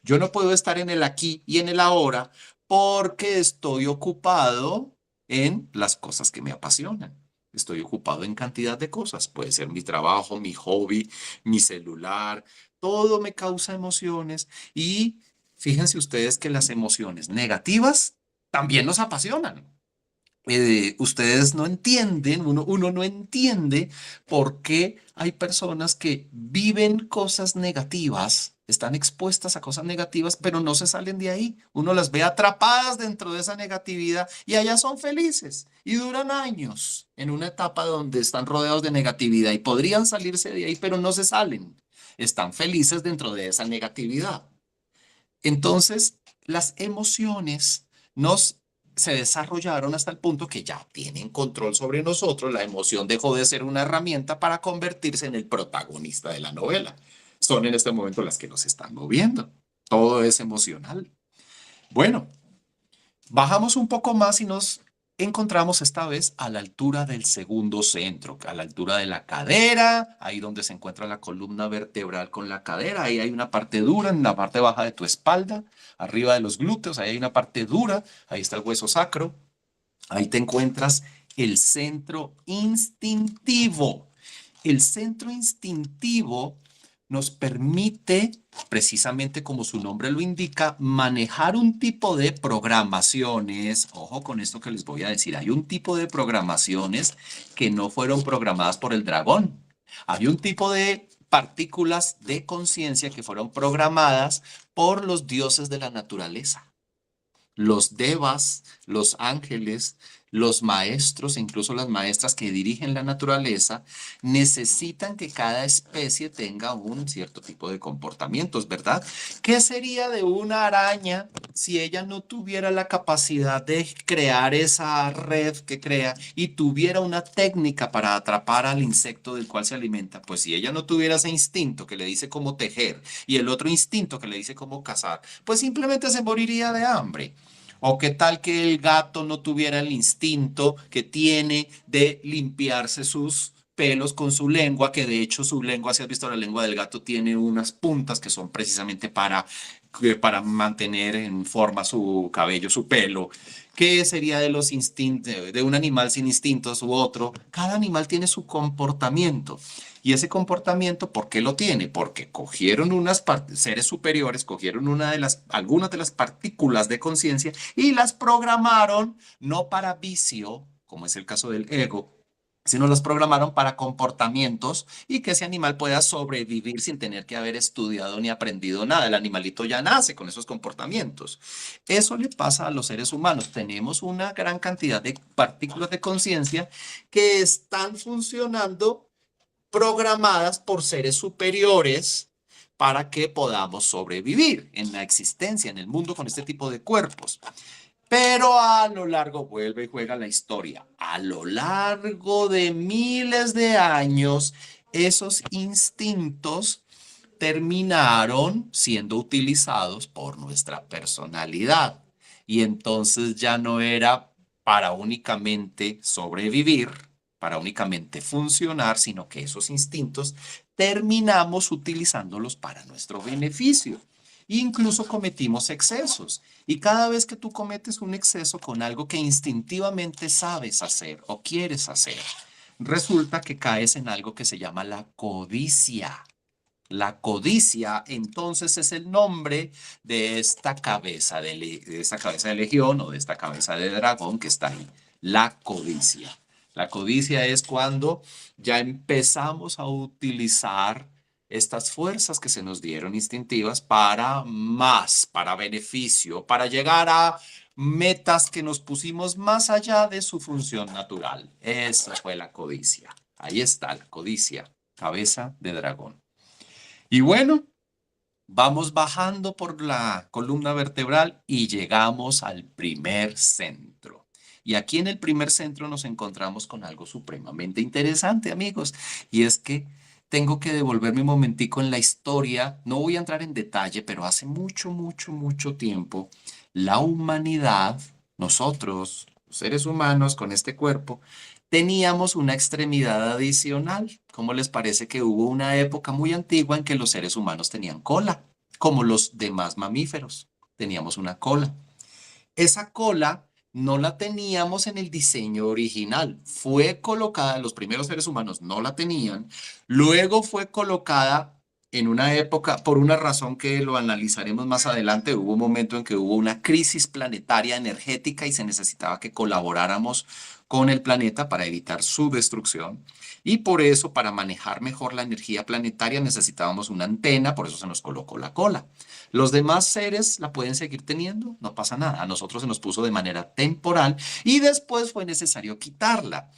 Yo no puedo estar en el aquí y en el ahora porque estoy ocupado en las cosas que me apasionan. Estoy ocupado en cantidad de cosas. Puede ser mi trabajo, mi hobby, mi celular. Todo me causa emociones. Y fíjense ustedes que las emociones negativas también nos apasionan. Ustedes no entienden, uno no entiende por qué hay personas que viven cosas negativas, están expuestas a cosas negativas, pero no se salen de ahí. Uno las ve atrapadas dentro de esa negatividad y allá son felices y duran años en una etapa donde están rodeados de negatividad y podrían salirse de ahí, pero no se salen. Están felices dentro de esa negatividad. Entonces, las emociones se desarrollaron hasta el punto que ya tienen control sobre nosotros. La emoción dejó de ser una herramienta para convertirse en el protagonista de la novela. Son en este momento las que nos están moviendo. Todo es emocional. Bueno, bajamos un poco más y nos encontramos esta vez a la altura del segundo centro, a la altura de la cadera, ahí donde se encuentra la columna vertebral con la cadera. Ahí hay una parte dura en la parte baja de tu espalda, arriba de los glúteos, ahí hay una parte dura, ahí está el hueso sacro. Ahí te encuentras el centro instintivo. El centro instintivo nos permite, precisamente como su nombre lo indica, manejar un tipo de programaciones. Ojo con esto que les voy a decir. Hay un tipo de programaciones que no fueron programadas por el dragón. Hay un tipo de partículas de conciencia que fueron programadas por los dioses de la naturaleza. Los devas, los ángeles, los maestros, incluso las maestras que dirigen la naturaleza, necesitan que cada especie tenga un cierto tipo de comportamientos, ¿verdad? ¿Qué sería de una araña si ella no tuviera la capacidad de crear esa red que crea y tuviera una técnica para atrapar al insecto del cual se alimenta? Pues si ella no tuviera ese instinto que le dice cómo tejer y el otro instinto que le dice cómo cazar, pues simplemente se moriría de hambre. ¿O qué tal que el gato no tuviera el instinto que tiene de limpiarse sus pelos con su lengua? Que de hecho su lengua, si has visto la lengua del gato, tiene unas puntas que son precisamente para para mantener en forma su cabello, su pelo. ¿Qué sería de los instintos, de un animal sin instintos u otro? Cada animal tiene su comportamiento. Y ese comportamiento, ¿por qué lo tiene? Porque cogieron seres superiores, cogieron algunas de las partículas de conciencia y las programaron no para vicio, como es el caso del ego, sino los programaron para comportamientos y que ese animal pueda sobrevivir sin tener que haber estudiado ni aprendido nada. El animalito ya nace con esos comportamientos. Eso le pasa a los seres humanos. Tenemos una gran cantidad de partículas de conciencia que están funcionando programadas por seres superiores para que podamos sobrevivir en la existencia, en el mundo con este tipo de cuerpos. Pero a lo largo, vuelve y juega la historia, a lo largo de miles de años, esos instintos terminaron siendo utilizados por nuestra personalidad. Y entonces ya no era para únicamente sobrevivir, para únicamente funcionar, sino que esos instintos terminamos utilizándolos para nuestro beneficio. Incluso cometimos excesos. Y cada vez que tú cometes un exceso con algo que instintivamente sabes hacer o quieres hacer, resulta que caes en algo que se llama la codicia. La codicia, entonces, es el nombre de esta cabeza de esta cabeza de legión o de esta cabeza de dragón que está ahí. La codicia. La codicia es cuando ya empezamos a utilizar estas fuerzas que se nos dieron instintivas para más, para beneficio, para llegar a metas que nos pusimos más allá de su función natural. Esa fue la codicia. Ahí está la codicia, cabeza de dragón. Y bueno, vamos bajando por la columna vertebral y llegamos al primer centro. Y aquí en el primer centro nos encontramos con algo supremamente interesante, amigos. Y es que tengo que devolverme un momentico en la historia. No voy a entrar en detalle, pero hace mucho, mucho, mucho tiempo, la humanidad, nosotros, los seres humanos con este cuerpo, teníamos una extremidad adicional. ¿Cómo les parece que hubo una época muy antigua en que los seres humanos tenían cola, como los demás mamíferos? Teníamos una cola. Esa cola no la teníamos en el diseño original. Fue colocada, los primeros seres humanos no la tenían. Luego fue colocada en una época, por una razón que lo analizaremos más adelante. Hubo un momento en que hubo una crisis planetaria energética y se necesitaba que colaboráramos con el planeta para evitar su destrucción. Y por eso, para manejar mejor la energía planetaria, necesitábamos una antena, por eso se nos colocó la cola. Los demás seres la pueden seguir teniendo, no pasa nada. A nosotros se nos puso de manera temporal y después fue necesario quitarla.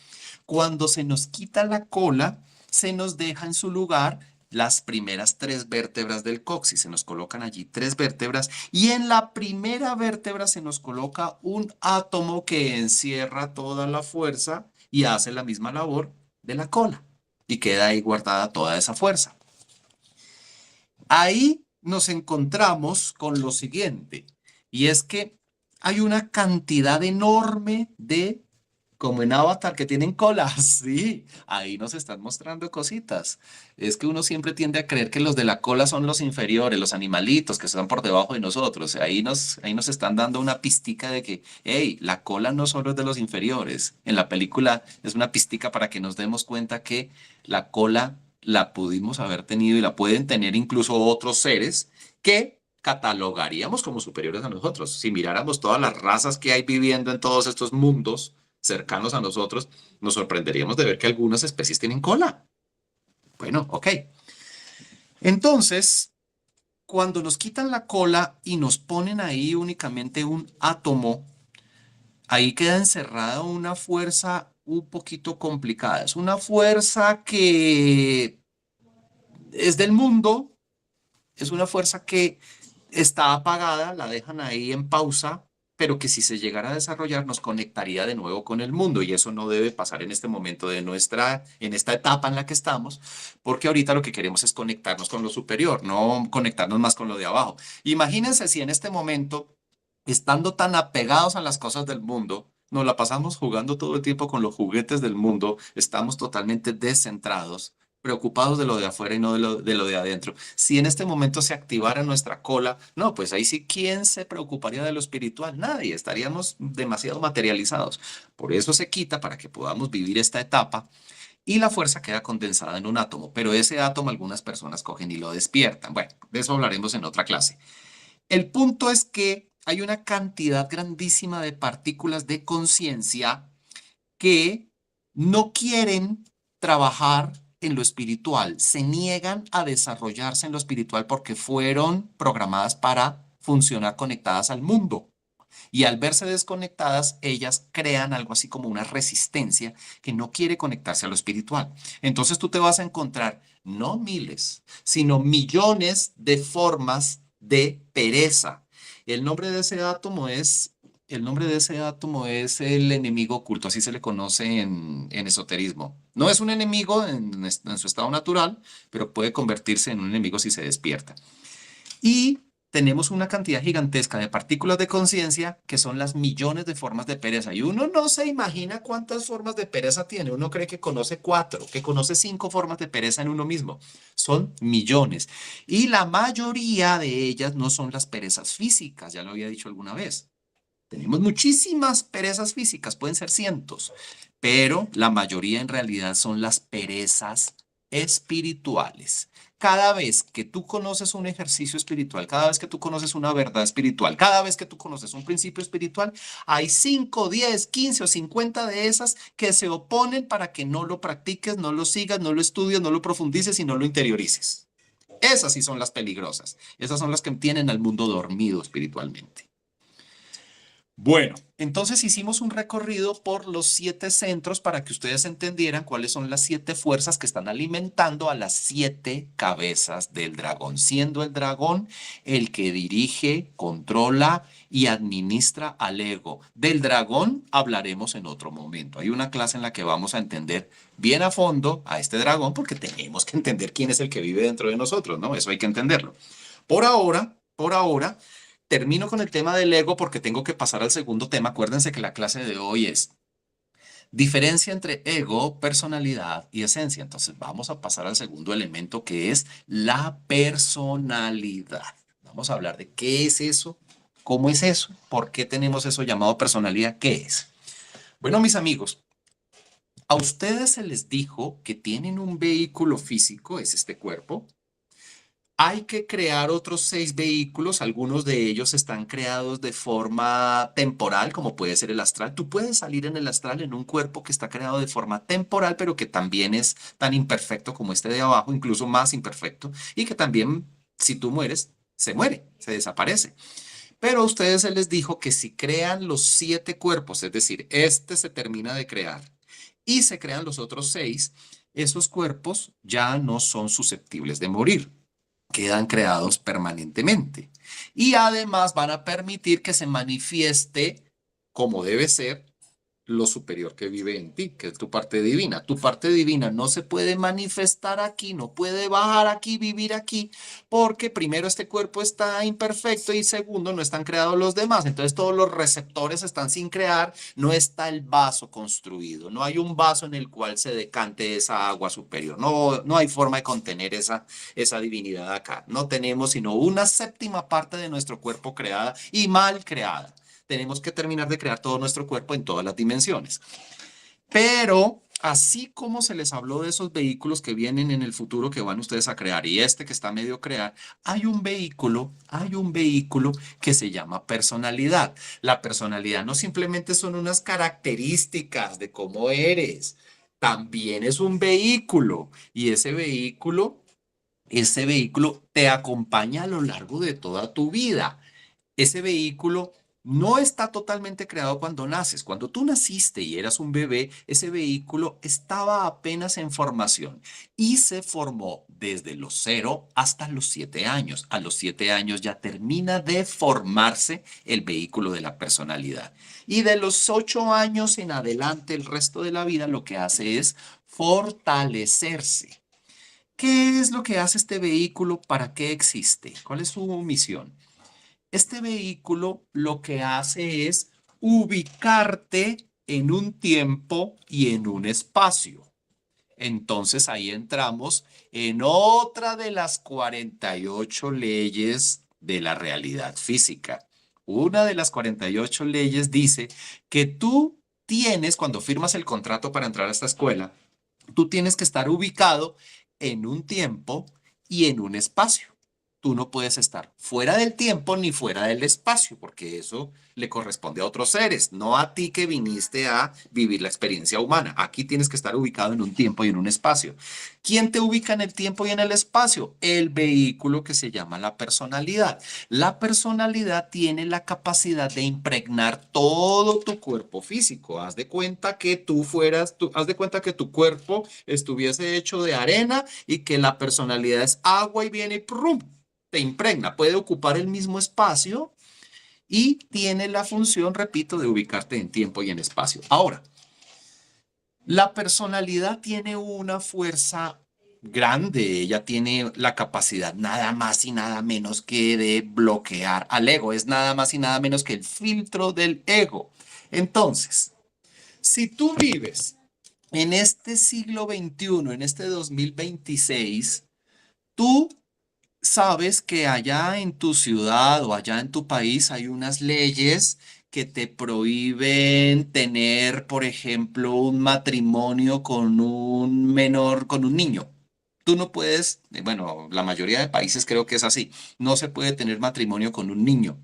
Cuando se nos quita la cola, se nos deja en su lugar las primeras 3 vértebras del coxis. Se nos colocan allí 3 vértebras y en la primera vértebra se nos coloca un átomo que encierra toda la fuerza y hace la misma labor de la cola y queda ahí guardada toda esa fuerza. Ahí nos encontramos con lo siguiente, y es que hay una cantidad enorme de, como en Avatar, que tienen colas. Sí, ahí nos están mostrando cositas. Es que uno siempre tiende a creer que los de la cola son los inferiores, los animalitos que están por debajo de nosotros. Ahí nos están dando una pistica de que, hey, la cola no solo es de los inferiores. En la película es una pistica para que nos demos cuenta que la cola la pudimos haber tenido y la pueden tener incluso otros seres que catalogaríamos como superiores a nosotros. Si miráramos todas las razas que hay viviendo en todos estos mundos cercanos a nosotros, nos sorprenderíamos de ver que algunas especies tienen cola. Bueno, ok. Entonces, cuando nos quitan la cola y nos ponen ahí únicamente un átomo, ahí queda encerrada una fuerza un poquito complicada. Es una fuerza que es del mundo, es una fuerza que está apagada, la dejan ahí en pausa, pero que si se llegara a desarrollar nos conectaría de nuevo con el mundo y eso no debe pasar en este momento en esta etapa en la que estamos, porque ahorita lo que queremos es conectarnos con lo superior, no conectarnos más con lo de abajo. Imagínense si en este momento, estando tan apegados a las cosas del mundo, nos la pasamos jugando todo el tiempo con los juguetes del mundo, estamos totalmente descentrados, preocupados de lo de afuera y no de lo de adentro. Si en este momento se activara nuestra cola, no, pues ahí sí, ¿quién se preocuparía de lo espiritual? Nadie, estaríamos demasiado materializados. Por eso se quita para que podamos vivir esta etapa y la fuerza queda condensada en un átomo, pero ese átomo algunas personas cogen y lo despiertan. Bueno, de eso hablaremos en otra clase. El punto es que hay una cantidad grandísima de partículas de conciencia que no quieren trabajar en lo espiritual, se niegan a desarrollarse en lo espiritual porque fueron programadas para funcionar conectadas al mundo. Y al verse desconectadas, ellas crean algo así como una resistencia que no quiere conectarse a lo espiritual. Entonces tú te vas a encontrar no miles, sino millones de formas de pereza. El nombre de ese átomo es el nombre de ese átomo es el enemigo oculto, así se le conoce en esoterismo. No es un enemigo en su estado natural, pero puede convertirse en un enemigo si se despierta. Y tenemos una cantidad gigantesca de partículas de conciencia que son las millones de formas de pereza. Y uno no se imagina cuántas formas de pereza tiene. Uno cree que conoce 4, que conoce 5 formas de pereza en uno mismo. Son millones. Y la mayoría de ellas no son las perezas físicas, ya lo había dicho alguna vez. Tenemos muchísimas perezas físicas, pueden ser cientos, pero la mayoría en realidad son las perezas espirituales. Cada vez que tú conoces un ejercicio espiritual, cada vez que tú conoces una verdad espiritual, cada vez que tú conoces un principio espiritual, hay 5, 10, 15 o 50 de esas que se oponen para que no lo practiques, no lo sigas, no lo estudies, no lo profundices y no lo interiorices. Esas sí son las peligrosas. Esas son las que tienen al mundo dormido espiritualmente. Bueno, entonces hicimos un recorrido por los 7 centros para que ustedes entendieran cuáles son las 7 fuerzas que están alimentando a las 7 cabezas del dragón, siendo el dragón el que dirige, controla y administra al ego. Del dragón hablaremos en otro momento. Hay una clase en la que vamos a entender bien a fondo a este dragón porque tenemos que entender quién es el que vive dentro de nosotros, ¿no? Eso hay que entenderlo. Por ahora, termino con el tema del ego porque tengo que pasar al segundo tema. Acuérdense que la clase de hoy es diferencia entre ego, personalidad y esencia. Entonces vamos a pasar al segundo elemento que es la personalidad. Vamos a hablar de qué es eso, cómo es eso, por qué tenemos eso llamado personalidad, qué es. Bueno, mis amigos, a ustedes se les dijo que tienen un vehículo físico, es este cuerpo. Hay que crear otros 6 vehículos, algunos de ellos están creados de forma temporal, como puede ser el astral. Tú puedes salir en el astral en un cuerpo que está creado de forma temporal, pero que también es tan imperfecto como este de abajo, incluso más imperfecto, y que también, si tú mueres, se muere, se desaparece. Pero a ustedes se les dijo que si crean los 7 cuerpos, es decir, este se termina de crear y se crean los otros 6, esos cuerpos ya no son susceptibles de morir, quedan creados permanentemente. Y además van a permitir que se manifieste como debe ser lo superior que vive en ti, que es tu parte divina. Tu parte divina no se puede manifestar aquí, no puede bajar aquí, vivir aquí, porque primero este cuerpo está imperfecto y segundo no están creados los demás. Entonces todos los receptores están sin crear, no está el vaso construido, no hay un vaso en el cual se decante esa agua superior, no hay forma de contener esa divinidad acá. No tenemos sino una séptima parte de nuestro cuerpo creada y mal creada. Tenemos que terminar de crear todo nuestro cuerpo en todas las dimensiones. Pero así como se les habló de esos vehículos que vienen en el futuro que van ustedes a crear y este que está medio crear, hay un vehículo que se llama personalidad. La personalidad no simplemente son unas características de cómo eres, también es un vehículo y ese vehículo te acompaña a lo largo de toda tu vida. Ese vehículo no está totalmente creado cuando naces. Cuando tú naciste y eras un bebé, ese vehículo estaba apenas en formación y se formó desde los 0 hasta los 7 años. A los 7 años ya termina de formarse el vehículo de la personalidad. Y de los 8 años en adelante, el resto de la vida lo que hace es fortalecerse. ¿Qué es lo que hace este vehículo? ¿Para qué existe? ¿Cuál es su misión? Este vehículo lo que hace es ubicarte en un tiempo y en un espacio. Entonces ahí entramos en otra de las 48 leyes de la realidad física. Una de las 48 leyes dice que tú tienes, cuando firmas el contrato para entrar a esta escuela, tú tienes que estar ubicado en un tiempo y en un espacio. Tú no puedes estar fuera del tiempo ni fuera del espacio, porque eso le corresponde a otros seres, no a ti que viniste a vivir la experiencia humana. Aquí tienes que estar ubicado en un tiempo y en un espacio. ¿Quién te ubica en el tiempo y en el espacio? El vehículo que se llama la personalidad. La personalidad tiene la capacidad de impregnar todo tu cuerpo físico. Haz de cuenta que haz de cuenta que tu cuerpo estuviese hecho de arena y que la personalidad es agua y viene y ¡prum! Te impregna. Puede ocupar el mismo espacio y tiene la función, repito, de ubicarte en tiempo y en espacio. Ahora, la personalidad tiene una fuerza grande, ella tiene la capacidad nada más y nada menos que de bloquear al ego, es nada más y nada menos que el filtro del ego. Entonces, si tú vives en este siglo XXI, en este 2026, tú sabes que allá en tu ciudad o allá en tu país hay unas leyes que te prohíben tener, por ejemplo, un matrimonio con un menor, con un niño. Tú no puedes, bueno, la mayoría de países creo que es así, no se puede tener matrimonio con un niño.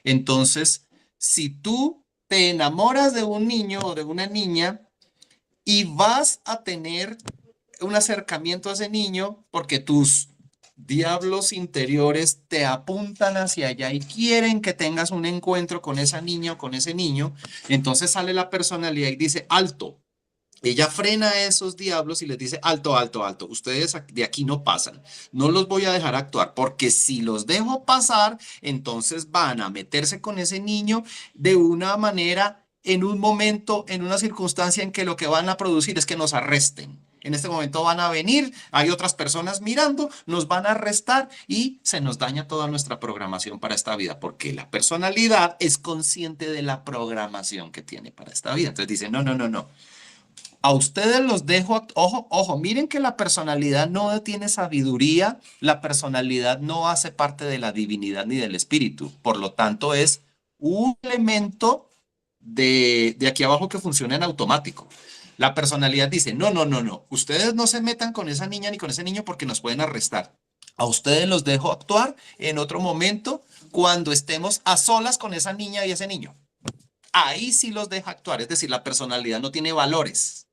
Entonces, si tú te enamoras de un niño o de una niña y vas a tener un acercamiento a ese niño porque tus diablos interiores te apuntan hacia allá y quieren que tengas un encuentro con esa niña o con ese niño, entonces sale la personalidad y dice, alto. Ella frena a esos diablos y les dice, alto, alto, alto, ustedes de aquí no pasan, no los voy a dejar actuar, porque si los dejo pasar, entonces van a meterse con ese niño de una manera, en un momento, en una circunstancia en que lo que van a producir es que nos arresten. En este momento van a venir, hay otras personas mirando, nos van a arrestar y se nos daña toda nuestra programación para esta vida, porque la personalidad es consciente de la programación que tiene para esta vida. Entonces dice, no, no, no, no. A ustedes los dejo, ojo, ojo, miren que la personalidad no tiene sabiduría, la personalidad no hace parte de la divinidad ni del espíritu, por lo tanto es un elemento de aquí abajo que funciona en automático. La personalidad dice, no, no, no, no, ustedes no se metan con esa niña ni con ese niño porque nos pueden arrestar. A ustedes los dejo actuar en otro momento cuando estemos a solas con esa niña y ese niño. Ahí sí los deja actuar, es decir, la personalidad no tiene valores.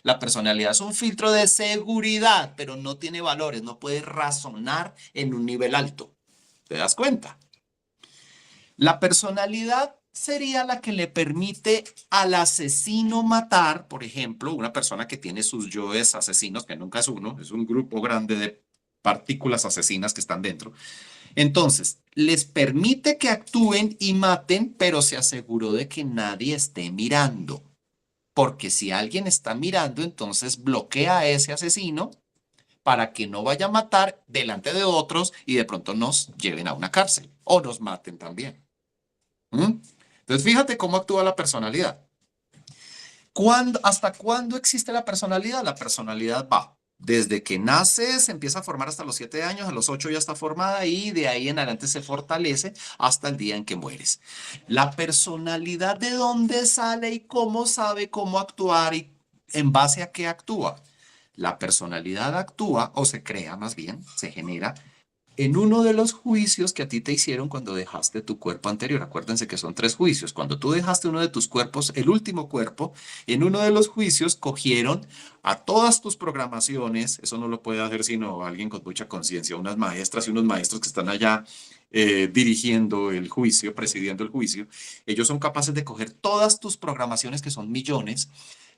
La personalidad es un filtro de seguridad, pero no tiene valores, no puede razonar en un nivel alto. ¿Te das cuenta? La personalidad sería la que le permite al asesino matar, por ejemplo, una persona que tiene sus yoes asesinos, que nunca es uno, es un grupo grande de partículas asesinas que están dentro. Entonces, les permite que actúen y maten, pero se aseguró de que nadie esté mirando. Porque si alguien está mirando, entonces bloquea a ese asesino para que no vaya a matar delante de otros y de pronto nos lleven a una cárcel o nos maten también. Entonces, fíjate cómo actúa la personalidad. ¿Hasta cuándo existe la personalidad? La personalidad va desde que nace, se empieza a formar hasta los 7 años, a los 8 ya está formada y de ahí en adelante se fortalece hasta el día en que mueres. La personalidad, ¿de dónde sale y cómo sabe cómo actuar y en base a qué actúa? La personalidad actúa, o se crea más bien, se genera en uno de los juicios que a ti te hicieron cuando dejaste tu cuerpo anterior. Acuérdense que son 3 juicios. Cuando tú dejaste uno de tus cuerpos, el último cuerpo, en uno de los juicios cogieron a todas tus programaciones. Eso no lo puede hacer sino alguien con mucha conciencia, unas maestras y unos maestros que están allá dirigiendo el juicio, presidiendo el juicio. Ellos son capaces de coger todas tus programaciones, que son millones,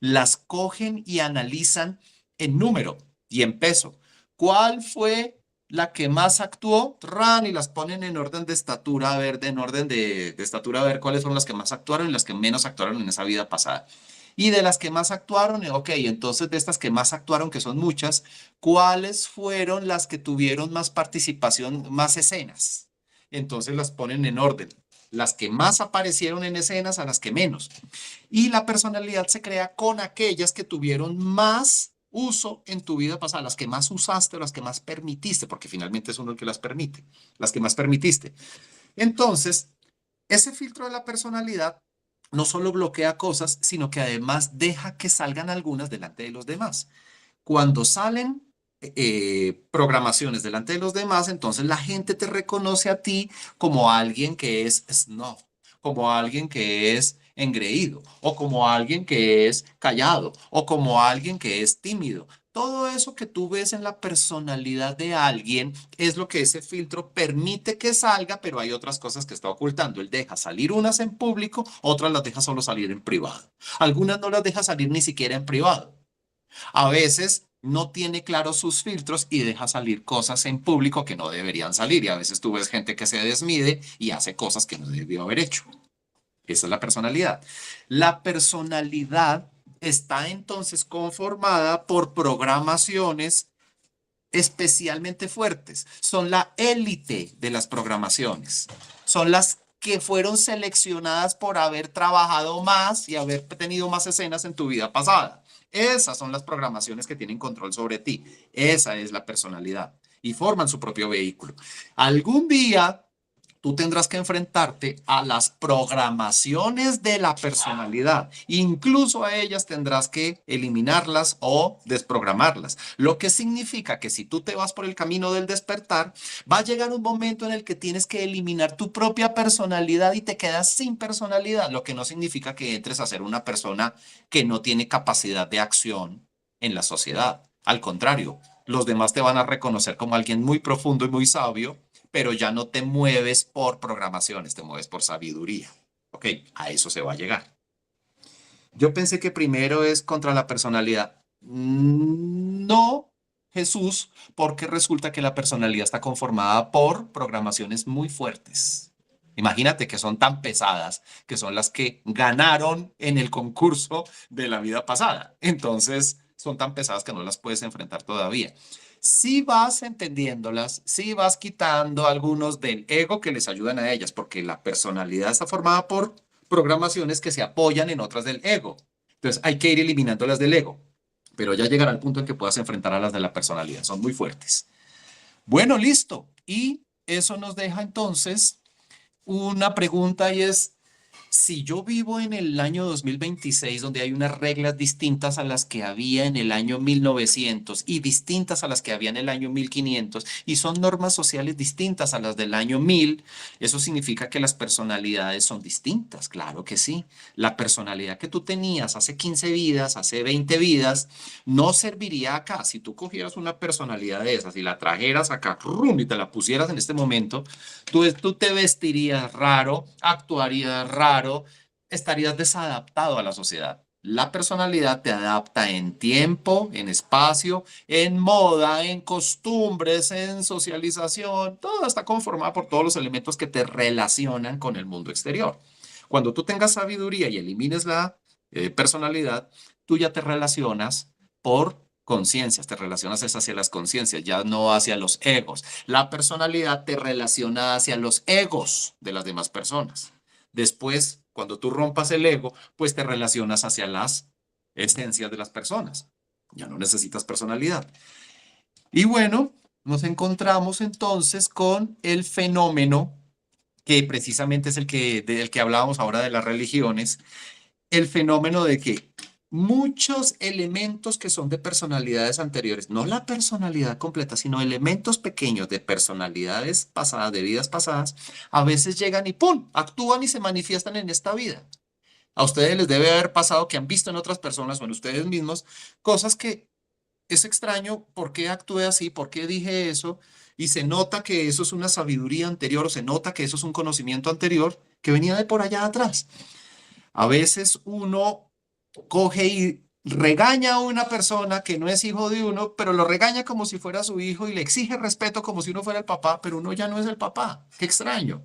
las cogen y analizan en número y en peso. ¿Cuál fue la que más actuó? Y las ponen en orden de estatura, a ver, en orden de estatura, a ver cuáles fueron las que más actuaron y las que menos actuaron en esa vida pasada. Y de las que más actuaron, ok, entonces de estas que más actuaron, que son muchas, ¿cuáles fueron las que tuvieron más participación, más escenas? Entonces las ponen en orden. Las que más aparecieron en escenas a las que menos. Y la personalidad se crea con aquellas que tuvieron más uso en tu vida pasada, las que más usaste o las que más permitiste, porque finalmente es uno el que las permite, las que más permitiste. Entonces, ese filtro de la personalidad no solo bloquea cosas, sino que además deja que salgan algunas delante de los demás. Cuando salen programaciones delante de los demás, entonces la gente te reconoce a ti como alguien que es snob, como alguien que es engreído, o como alguien que es callado, o como alguien que es tímido. Todo eso que tú ves en la personalidad de alguien es lo que ese filtro permite que salga, pero hay otras cosas que está ocultando. Él deja salir unas en público, otras las deja solo salir en privado. Algunas no las deja salir ni siquiera en privado. A veces no tiene claros sus filtros y deja salir cosas en público que no deberían salir. Y a veces tú ves gente que se desmide y hace cosas que no debió haber hecho. Esa es la personalidad. La personalidad está entonces conformada por programaciones especialmente fuertes. Son la élite de las programaciones. Son las que fueron seleccionadas por haber trabajado más y haber tenido más escenas en tu vida pasada. Esas son las programaciones que tienen control sobre ti. Esa es la personalidad y forman su propio vehículo. Algún día tú tendrás que enfrentarte a las programaciones de la personalidad. Incluso a ellas tendrás que eliminarlas o desprogramarlas. Lo que significa que si tú te vas por el camino del despertar, va a llegar un momento en el que tienes que eliminar tu propia personalidad y te quedas sin personalidad, lo que no significa que entres a ser una persona que no tiene capacidad de acción en la sociedad. Al contrario, los demás te van a reconocer como alguien muy profundo y muy sabio, pero ya no te mueves por programaciones, te mueves por sabiduría. Ok, a eso se va a llegar. Yo pensé que primero es contra la personalidad. No, Jesús, porque resulta que la personalidad está conformada por programaciones muy fuertes. Imagínate que son tan pesadas que son las que ganaron en el concurso de la vida pasada. Entonces, son tan pesadas que no las puedes enfrentar todavía. Si vas entendiéndolas, si vas quitando algunos del ego que les ayudan a ellas, porque la personalidad está formada por programaciones que se apoyan en otras del ego. Entonces hay que ir eliminando las del ego, pero ya llegará al punto en que puedas enfrentar a las de la personalidad. Son muy fuertes. Bueno, listo. Y eso nos deja entonces una pregunta y es, si yo vivo en el año 2026, donde hay unas reglas distintas a las que había en el año 1900 y distintas a las que había en el año 1500, y son normas sociales distintas a las del año 1000, eso significa que las personalidades son distintas, claro que sí. La personalidad que tú tenías hace 15 vidas, hace 20 vidas, no serviría acá. Si tú cogieras una personalidad de esas y la trajeras acá, ¡rum!, y te la pusieras en este momento, tú te vestirías raro, actuarías raro, estarías desadaptado a la sociedad. La personalidad te adapta en tiempo, en espacio, en moda, en costumbres, en socialización. Todo está conformado por todos los elementos que te relacionan con el mundo exterior. Cuando tú tengas sabiduría y elimines la personalidad, tú ya te relacionas por conciencias, te relacionas es hacia las conciencias, ya no hacia los egos. La personalidad te relaciona hacia los egos de las demás personas. Después, cuando tú rompas el ego, pues te relacionas hacia las esencias de las personas. Ya no necesitas personalidad. Y bueno, nos encontramos entonces con el fenómeno que precisamente es del que hablábamos ahora de las religiones, el fenómeno de que muchos elementos que son de personalidades anteriores, no la personalidad completa, sino elementos pequeños de personalidades pasadas, de vidas pasadas, a veces llegan y ¡pum!, actúan y se manifiestan en esta vida. A ustedes les debe haber pasado que han visto en otras personas o en ustedes mismos cosas que es extraño, ¿por qué actué así? ¿Por qué dije eso? Y se nota que eso es una sabiduría anterior o se nota que eso es un conocimiento anterior que venía de por allá atrás. A veces uno coge y regaña a una persona que no es hijo de uno, pero lo regaña como si fuera su hijo y le exige respeto como si uno fuera el papá, pero uno ya no es el papá. Qué extraño.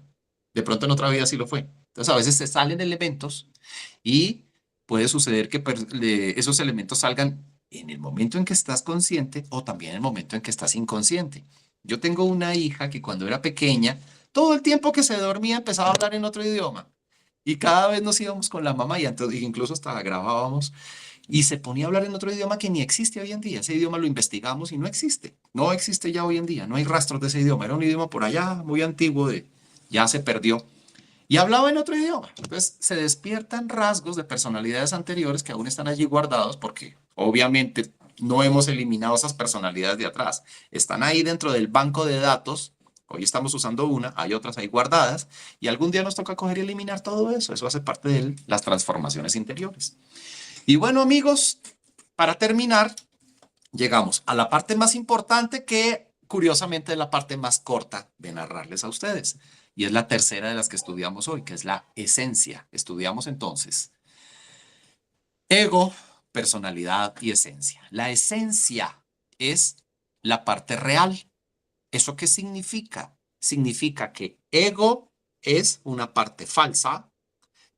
De pronto en otra vida sí lo fue. Entonces a veces se salen elementos y puede suceder que esos elementos salgan en el momento en que estás consciente o también en el momento en que estás inconsciente. Yo tengo una hija que cuando era pequeña, todo el tiempo que se dormía empezaba a hablar en otro idioma. Y cada vez nos íbamos con la mamá y incluso hasta grabábamos. y se ponía a hablar en otro idioma que ni existe hoy en día. Ese idioma lo investigamos y no existe. No existe ya hoy en día. No hay rastros de ese idioma. Era un idioma por allá muy antiguo, ya se perdió. Y hablaba en otro idioma. Entonces se despiertan rasgos de personalidades anteriores que aún están allí guardados porque obviamente no hemos eliminado esas personalidades de atrás. Están ahí dentro del banco de datos. Hoy estamos usando una, hay otras ahí guardadas y algún día nos toca coger y eliminar todo eso. Eso hace parte de las transformaciones interiores. Y bueno, amigos, para terminar, llegamos a la parte más importante que curiosamente es la parte más corta de narrarles a ustedes. Y es la tercera de las que estudiamos hoy, que es la esencia. Estudiamos entonces ego, personalidad y esencia. La esencia es la parte real. ¿Eso qué significa? Significa que ego es una parte falsa,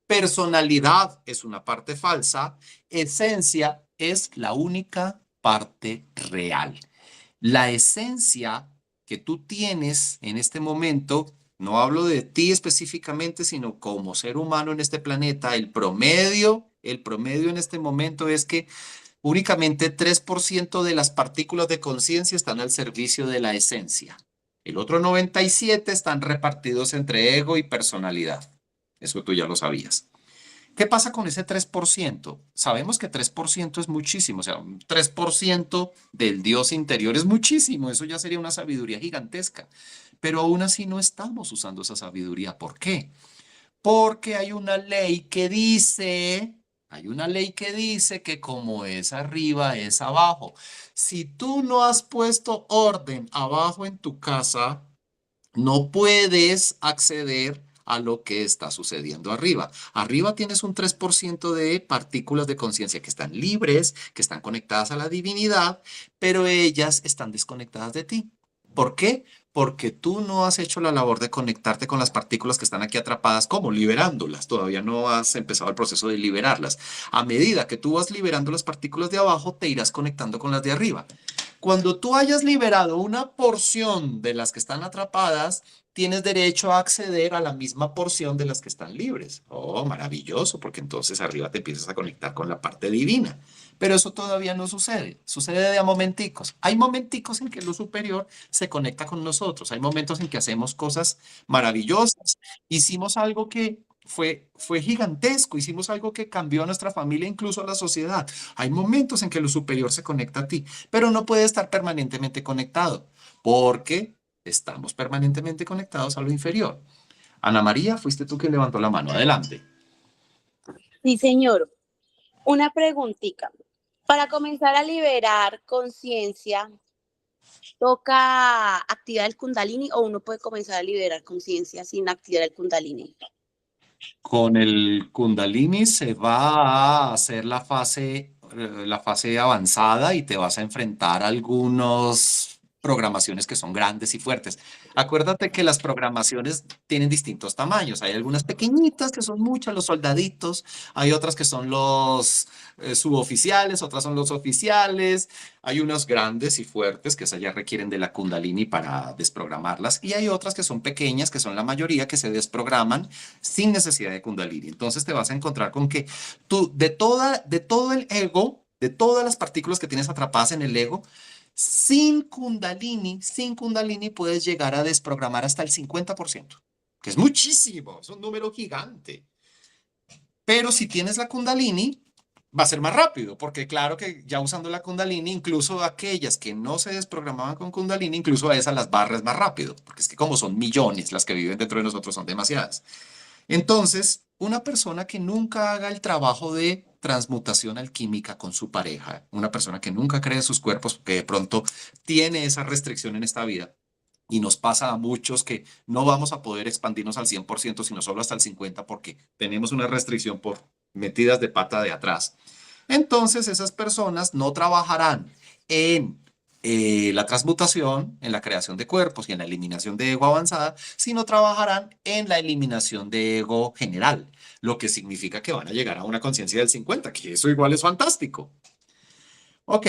personalidad es una parte falsa, esencia es la única parte real. La esencia que tú tienes en este momento, no hablo de ti específicamente, sino como ser humano en este planeta, el promedio en este momento es que únicamente 3% de las partículas de conciencia están al servicio de la esencia. El otro 97% están repartidos entre ego y personalidad. Eso tú ya lo sabías. ¿Qué pasa con ese 3%? Sabemos que 3% es muchísimo, o sea, un 3% del Dios interior es muchísimo, eso ya sería una sabiduría gigantesca, pero aún así no estamos usando esa sabiduría. ¿Por qué? Porque hay una ley que dice que como es arriba, es abajo. Si tú no has puesto orden abajo en tu casa, no puedes acceder a lo que está sucediendo arriba. Arriba tienes un 3% de partículas de conciencia que están libres, que están conectadas a la divinidad, pero ellas están desconectadas de ti. ¿Por qué? Porque tú no has hecho la labor de conectarte con las partículas que están aquí atrapadas, como liberándolas. Todavía no has empezado el proceso de liberarlas. A medida que tú vas liberando las partículas de abajo, te irás conectando con las de arriba. Cuando tú hayas liberado una porción de las que están atrapadas, tienes derecho a acceder a la misma porción de las que están libres. Oh, maravilloso, porque entonces arriba te empiezas a conectar con la parte divina. Pero eso todavía no sucede. Sucede de a momenticos. Hay momenticos en que lo superior se conecta con nosotros. Hay momentos en que hacemos cosas maravillosas. Hicimos algo que fue gigantesco. Hicimos algo que cambió a nuestra familia, incluso a la sociedad. Hay momentos en que lo superior se conecta a ti, pero no puede estar permanentemente conectado porque estamos permanentemente conectados a lo inferior. Ana María, fuiste tú quien levantó la mano. Adelante. Sí, señor. Una preguntita. Para comenzar a liberar conciencia, ¿toca activar el Kundalini o uno puede comenzar a liberar conciencia sin activar el Kundalini? Con el Kundalini se va a hacer la fase avanzada y te vas a enfrentar a algunas programaciones que son grandes y fuertes. Acuérdate que las programaciones tienen distintos tamaños. Hay algunas pequeñitas que son muchas, los soldaditos. Hay otras que son los suboficiales, otras son los oficiales. Hay unas grandes y fuertes que esas ya requieren de la Kundalini para desprogramarlas. Y hay otras que son pequeñas, que son la mayoría, que se desprograman sin necesidad de Kundalini. Entonces te vas a encontrar con que tú, de todo el ego, de todas las partículas que tienes atrapadas en el ego, sin Kundalini puedes llegar a desprogramar hasta el 50%, que es muchísimo, es un número gigante. Pero si tienes la Kundalini, va a ser más rápido, porque claro que ya usando la Kundalini, incluso aquellas que no se desprogramaban con Kundalini, incluso a esas las barres más rápido, porque es que como son millones las que viven dentro de nosotros, son demasiadas. Entonces, una persona que nunca haga el trabajo de transmutación alquímica con su pareja, una persona que nunca cree sus cuerpos, que de pronto tiene esa restricción en esta vida, y nos pasa a muchos que no vamos a poder expandirnos al 100%, sino solo hasta el 50%, porque tenemos una restricción por metidas de pata de atrás. Entonces, esas personas no trabajarán en la transmutación, en la creación de cuerpos y en la eliminación de ego avanzada, sino trabajarán en la eliminación de ego general, lo que significa que van a llegar a una conciencia del 50%, que eso igual es fantástico. Ok,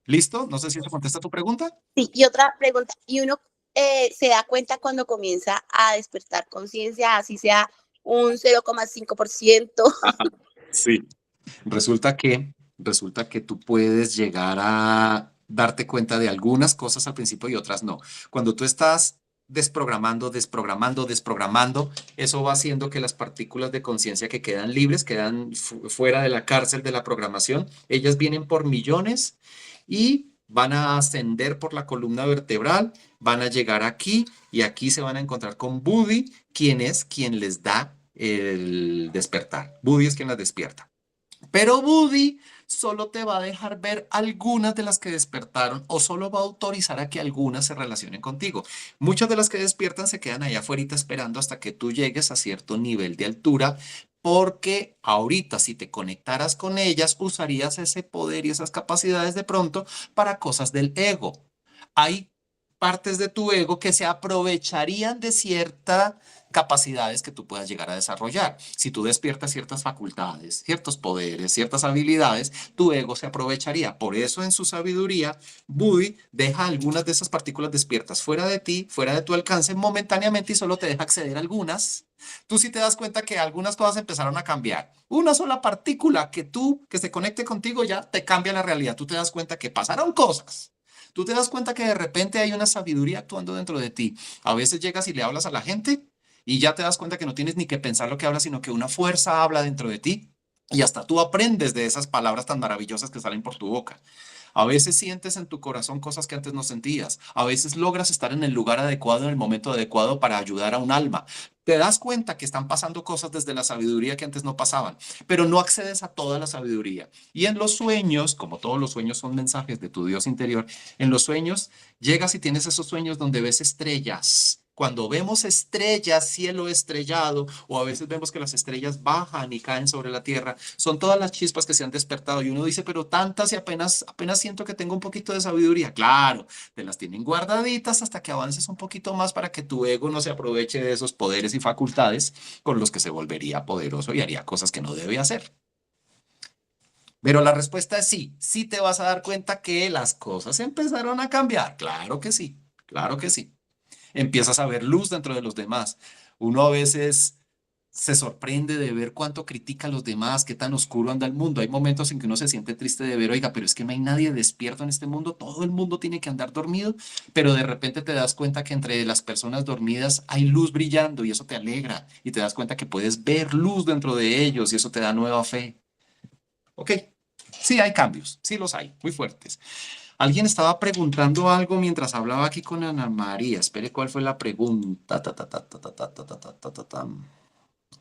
¿listo? No sé si eso contesta tu pregunta. Sí, y otra pregunta. ¿Y uno se da cuenta cuando comienza a despertar conciencia, así sea un 0,5%? Sí. Resulta que resulta que tú puedes llegar a darte cuenta de algunas cosas al principio y otras no. Cuando tú estás desprogramando, eso va haciendo que las partículas de conciencia que quedan libres, quedan fuera de la cárcel de la programación, ellas vienen por millones y van a ascender por la columna vertebral, van a llegar aquí y aquí se van a encontrar con Budi, quien es quien les da el despertar. Budi es quien las despierta. Pero Budi solo te va a dejar ver algunas de las que despertaron o solo va a autorizar a que algunas se relacionen contigo. Muchas de las que despiertan se quedan allá afuera esperando hasta que tú llegues a cierto nivel de altura, porque ahorita si te conectaras con ellas usarías ese poder y esas capacidades de pronto para cosas del ego. Hay partes de tu ego que se aprovecharían de ciertas capacidades que tú puedas llegar a desarrollar. Si tú despiertas ciertas facultades, ciertos poderes, ciertas habilidades, tu ego se aprovecharía. Por eso en su sabiduría, Budi deja algunas de esas partículas despiertas fuera de ti, fuera de tu alcance momentáneamente y solo te deja acceder a algunas. Tú sí te das cuenta que algunas cosas empezaron a cambiar. Una sola partícula que se conecte contigo ya te cambia la realidad. Tú te das cuenta que pasaron cosas. Tú te das cuenta que de repente hay una sabiduría actuando dentro de ti. A veces llegas y le hablas a la gente y ya te das cuenta que no tienes ni que pensar lo que hablas, sino que una fuerza habla dentro de ti y hasta tú aprendes de esas palabras tan maravillosas que salen por tu boca. A veces sientes en tu corazón cosas que antes no sentías. A veces logras estar en el lugar adecuado, en el momento adecuado para ayudar a un alma. Te das cuenta que están pasando cosas desde la sabiduría que antes no pasaban, pero no accedes a toda la sabiduría. Y en los sueños, como todos los sueños son mensajes de tu Dios interior, en los sueños llegas y tienes esos sueños donde ves estrellas. Cuando vemos estrellas, cielo estrellado, o a veces vemos que las estrellas bajan y caen sobre la tierra, son todas las chispas que se han despertado. Y uno dice, pero tantas y apenas siento que tengo un poquito de sabiduría. Claro, te las tienen guardaditas hasta que avances un poquito más para que tu ego no se aproveche de esos poderes y facultades con los que se volvería poderoso y haría cosas que no debe hacer. Pero la respuesta es sí, sí te vas a dar cuenta que las cosas empezaron a cambiar. Claro que sí, claro que sí. Empiezas a ver luz dentro de los demás. Uno a veces se sorprende de ver cuánto critica a los demás, qué tan oscuro anda el mundo. Hay momentos en que uno se siente triste de ver, oiga, pero es que no hay nadie despierto en este mundo, todo el mundo tiene que andar dormido, pero de repente te das cuenta que entre las personas dormidas hay luz brillando y eso te alegra y te das cuenta que puedes ver luz dentro de ellos y eso te da nueva fe. Ok, sí hay cambios, sí los hay, muy fuertes. Alguien estaba preguntando algo mientras hablaba aquí con Ana María. Espere, ¿cuál fue la pregunta?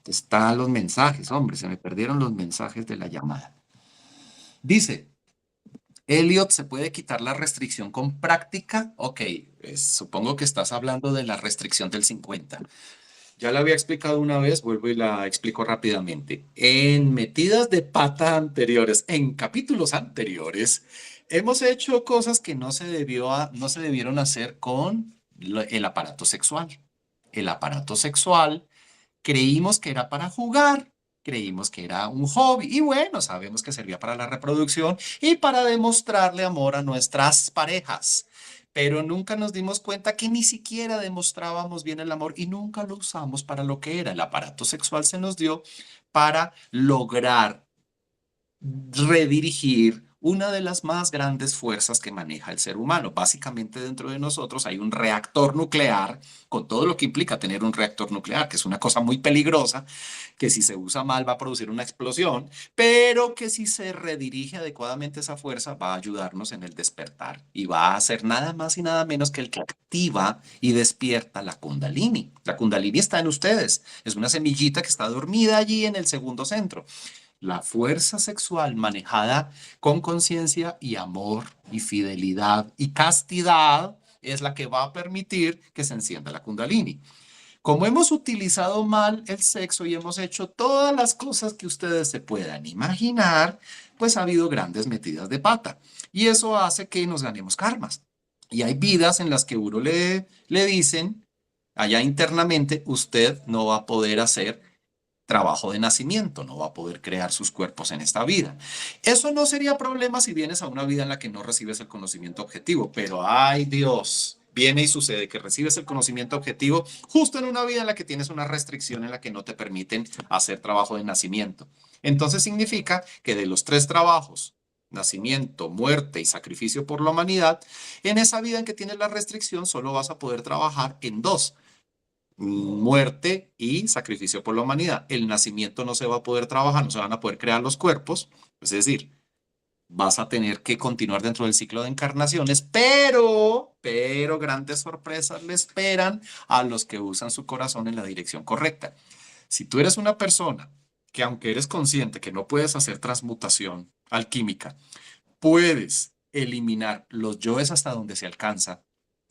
Están los mensajes, hombre, se me perdieron los mensajes de la llamada. Dice, Elliot, ¿se puede quitar la restricción con práctica? Ok, supongo que estás hablando de la restricción del 50. Ya la había explicado una vez, vuelvo y la explico rápidamente. En metidas de pata anteriores, en capítulos anteriores, hemos hecho cosas que no se debieron hacer con el aparato sexual. El aparato sexual creímos que era para jugar, creímos que era un hobby y bueno, sabemos que servía para la reproducción y para demostrarle amor a nuestras parejas. Pero nunca nos dimos cuenta que ni siquiera demostrábamos bien el amor y nunca lo usamos para lo que era. El aparato sexual se nos dio para lograr redirigir una de las más grandes fuerzas que maneja el ser humano. Básicamente dentro de nosotros hay un reactor nuclear, con todo lo que implica tener un reactor nuclear, que es una cosa muy peligrosa, que si se usa mal va a producir una explosión, pero que si se redirige adecuadamente esa fuerza va a ayudarnos en el despertar y va a hacer nada más y nada menos que el que activa y despierta la Kundalini. La Kundalini está en ustedes, es una semillita que está dormida allí en el segundo centro. La fuerza sexual manejada con conciencia y amor y fidelidad y castidad es la que va a permitir que se encienda la Kundalini. Como hemos utilizado mal el sexo y hemos hecho todas las cosas que ustedes se puedan imaginar, pues ha habido grandes metidas de pata. Y eso hace que nos ganemos karmas. Y hay vidas en las que uno le dicen, allá internamente, usted no va a poder hacer trabajo de nacimiento, no va a poder crear sus cuerpos en esta vida. Eso no sería problema si vienes a una vida en la que no recibes el conocimiento objetivo, pero ¡ay Dios! Viene y sucede que recibes el conocimiento objetivo justo en una vida en la que tienes una restricción en la que no te permiten hacer trabajo de nacimiento. Entonces significa que de los 3 trabajos nacimiento, muerte y sacrificio por la humanidad, en esa vida en que tienes la restricción solo vas a poder trabajar en dos: muerte y sacrificio por la humanidad. El nacimiento no se va a poder trabajar, no se van a poder crear los cuerpos, es decir, vas a tener que continuar dentro del ciclo de encarnaciones, pero grandes sorpresas le esperan a los que usan su corazón en la dirección correcta. Si tú eres una persona que, aunque eres consciente que no puedes hacer transmutación alquímica, puedes eliminar los yoes hasta donde se alcanza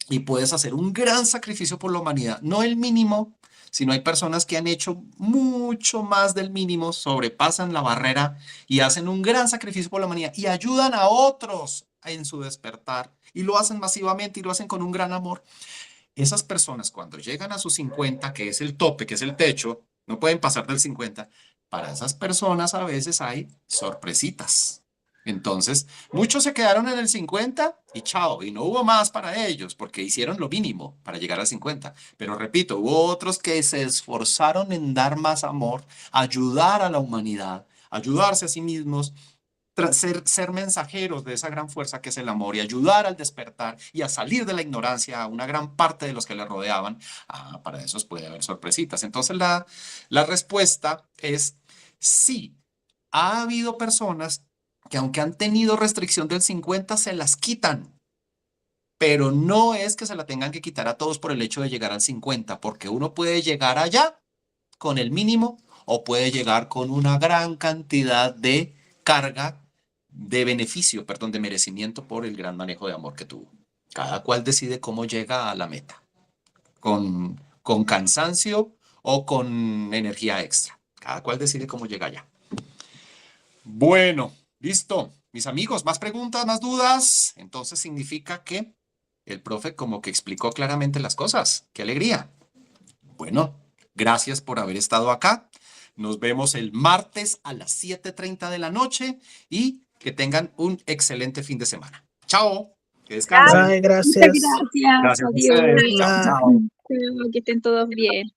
y puedes hacer un gran sacrificio por la humanidad, no el mínimo, sino hay personas que han hecho mucho más del mínimo, sobrepasan la barrera y hacen un gran sacrificio por la humanidad y ayudan a otros en su despertar y lo hacen masivamente y lo hacen con un gran amor. Esas personas, cuando llegan a sus 50, que es el tope, que es el techo, no pueden pasar del 50. Para esas personas a veces hay sorpresitas. Entonces, muchos se quedaron en el 50 y chao, y no hubo más para ellos porque hicieron lo mínimo para llegar al 50. Pero repito, hubo otros que se esforzaron en dar más amor, ayudar a la humanidad, ayudarse a sí mismos, ser mensajeros de esa gran fuerza que es el amor y ayudar al despertar y a salir de la ignorancia a una gran parte de los que le rodeaban. Para esos puede haber sorpresitas. Entonces la respuesta es sí. Ha habido personas que, aunque han tenido restricción del 50, se las quitan. Pero no es que se la tengan que quitar a todos por el hecho de llegar al 50, porque uno puede llegar allá con el mínimo o puede llegar con una gran cantidad de carga de beneficio, perdón, de merecimiento por el gran manejo de amor que tuvo. Cada cual decide cómo llega a la meta, con cansancio o con energía extra. Cada cual decide cómo llega allá. Bueno, listo. Mis amigos, ¿más preguntas, más dudas? Entonces significa que el profe como que explicó claramente las cosas. ¡Qué alegría! Bueno, gracias por haber estado acá. Nos vemos el martes a las 7:30 de la noche y que tengan un excelente fin de semana. Chao. Que descansen. Bye, Muchas gracias. gracias. Gracias a Adiós. ustedes. Chao, Bye. chao. Que estén todos bien.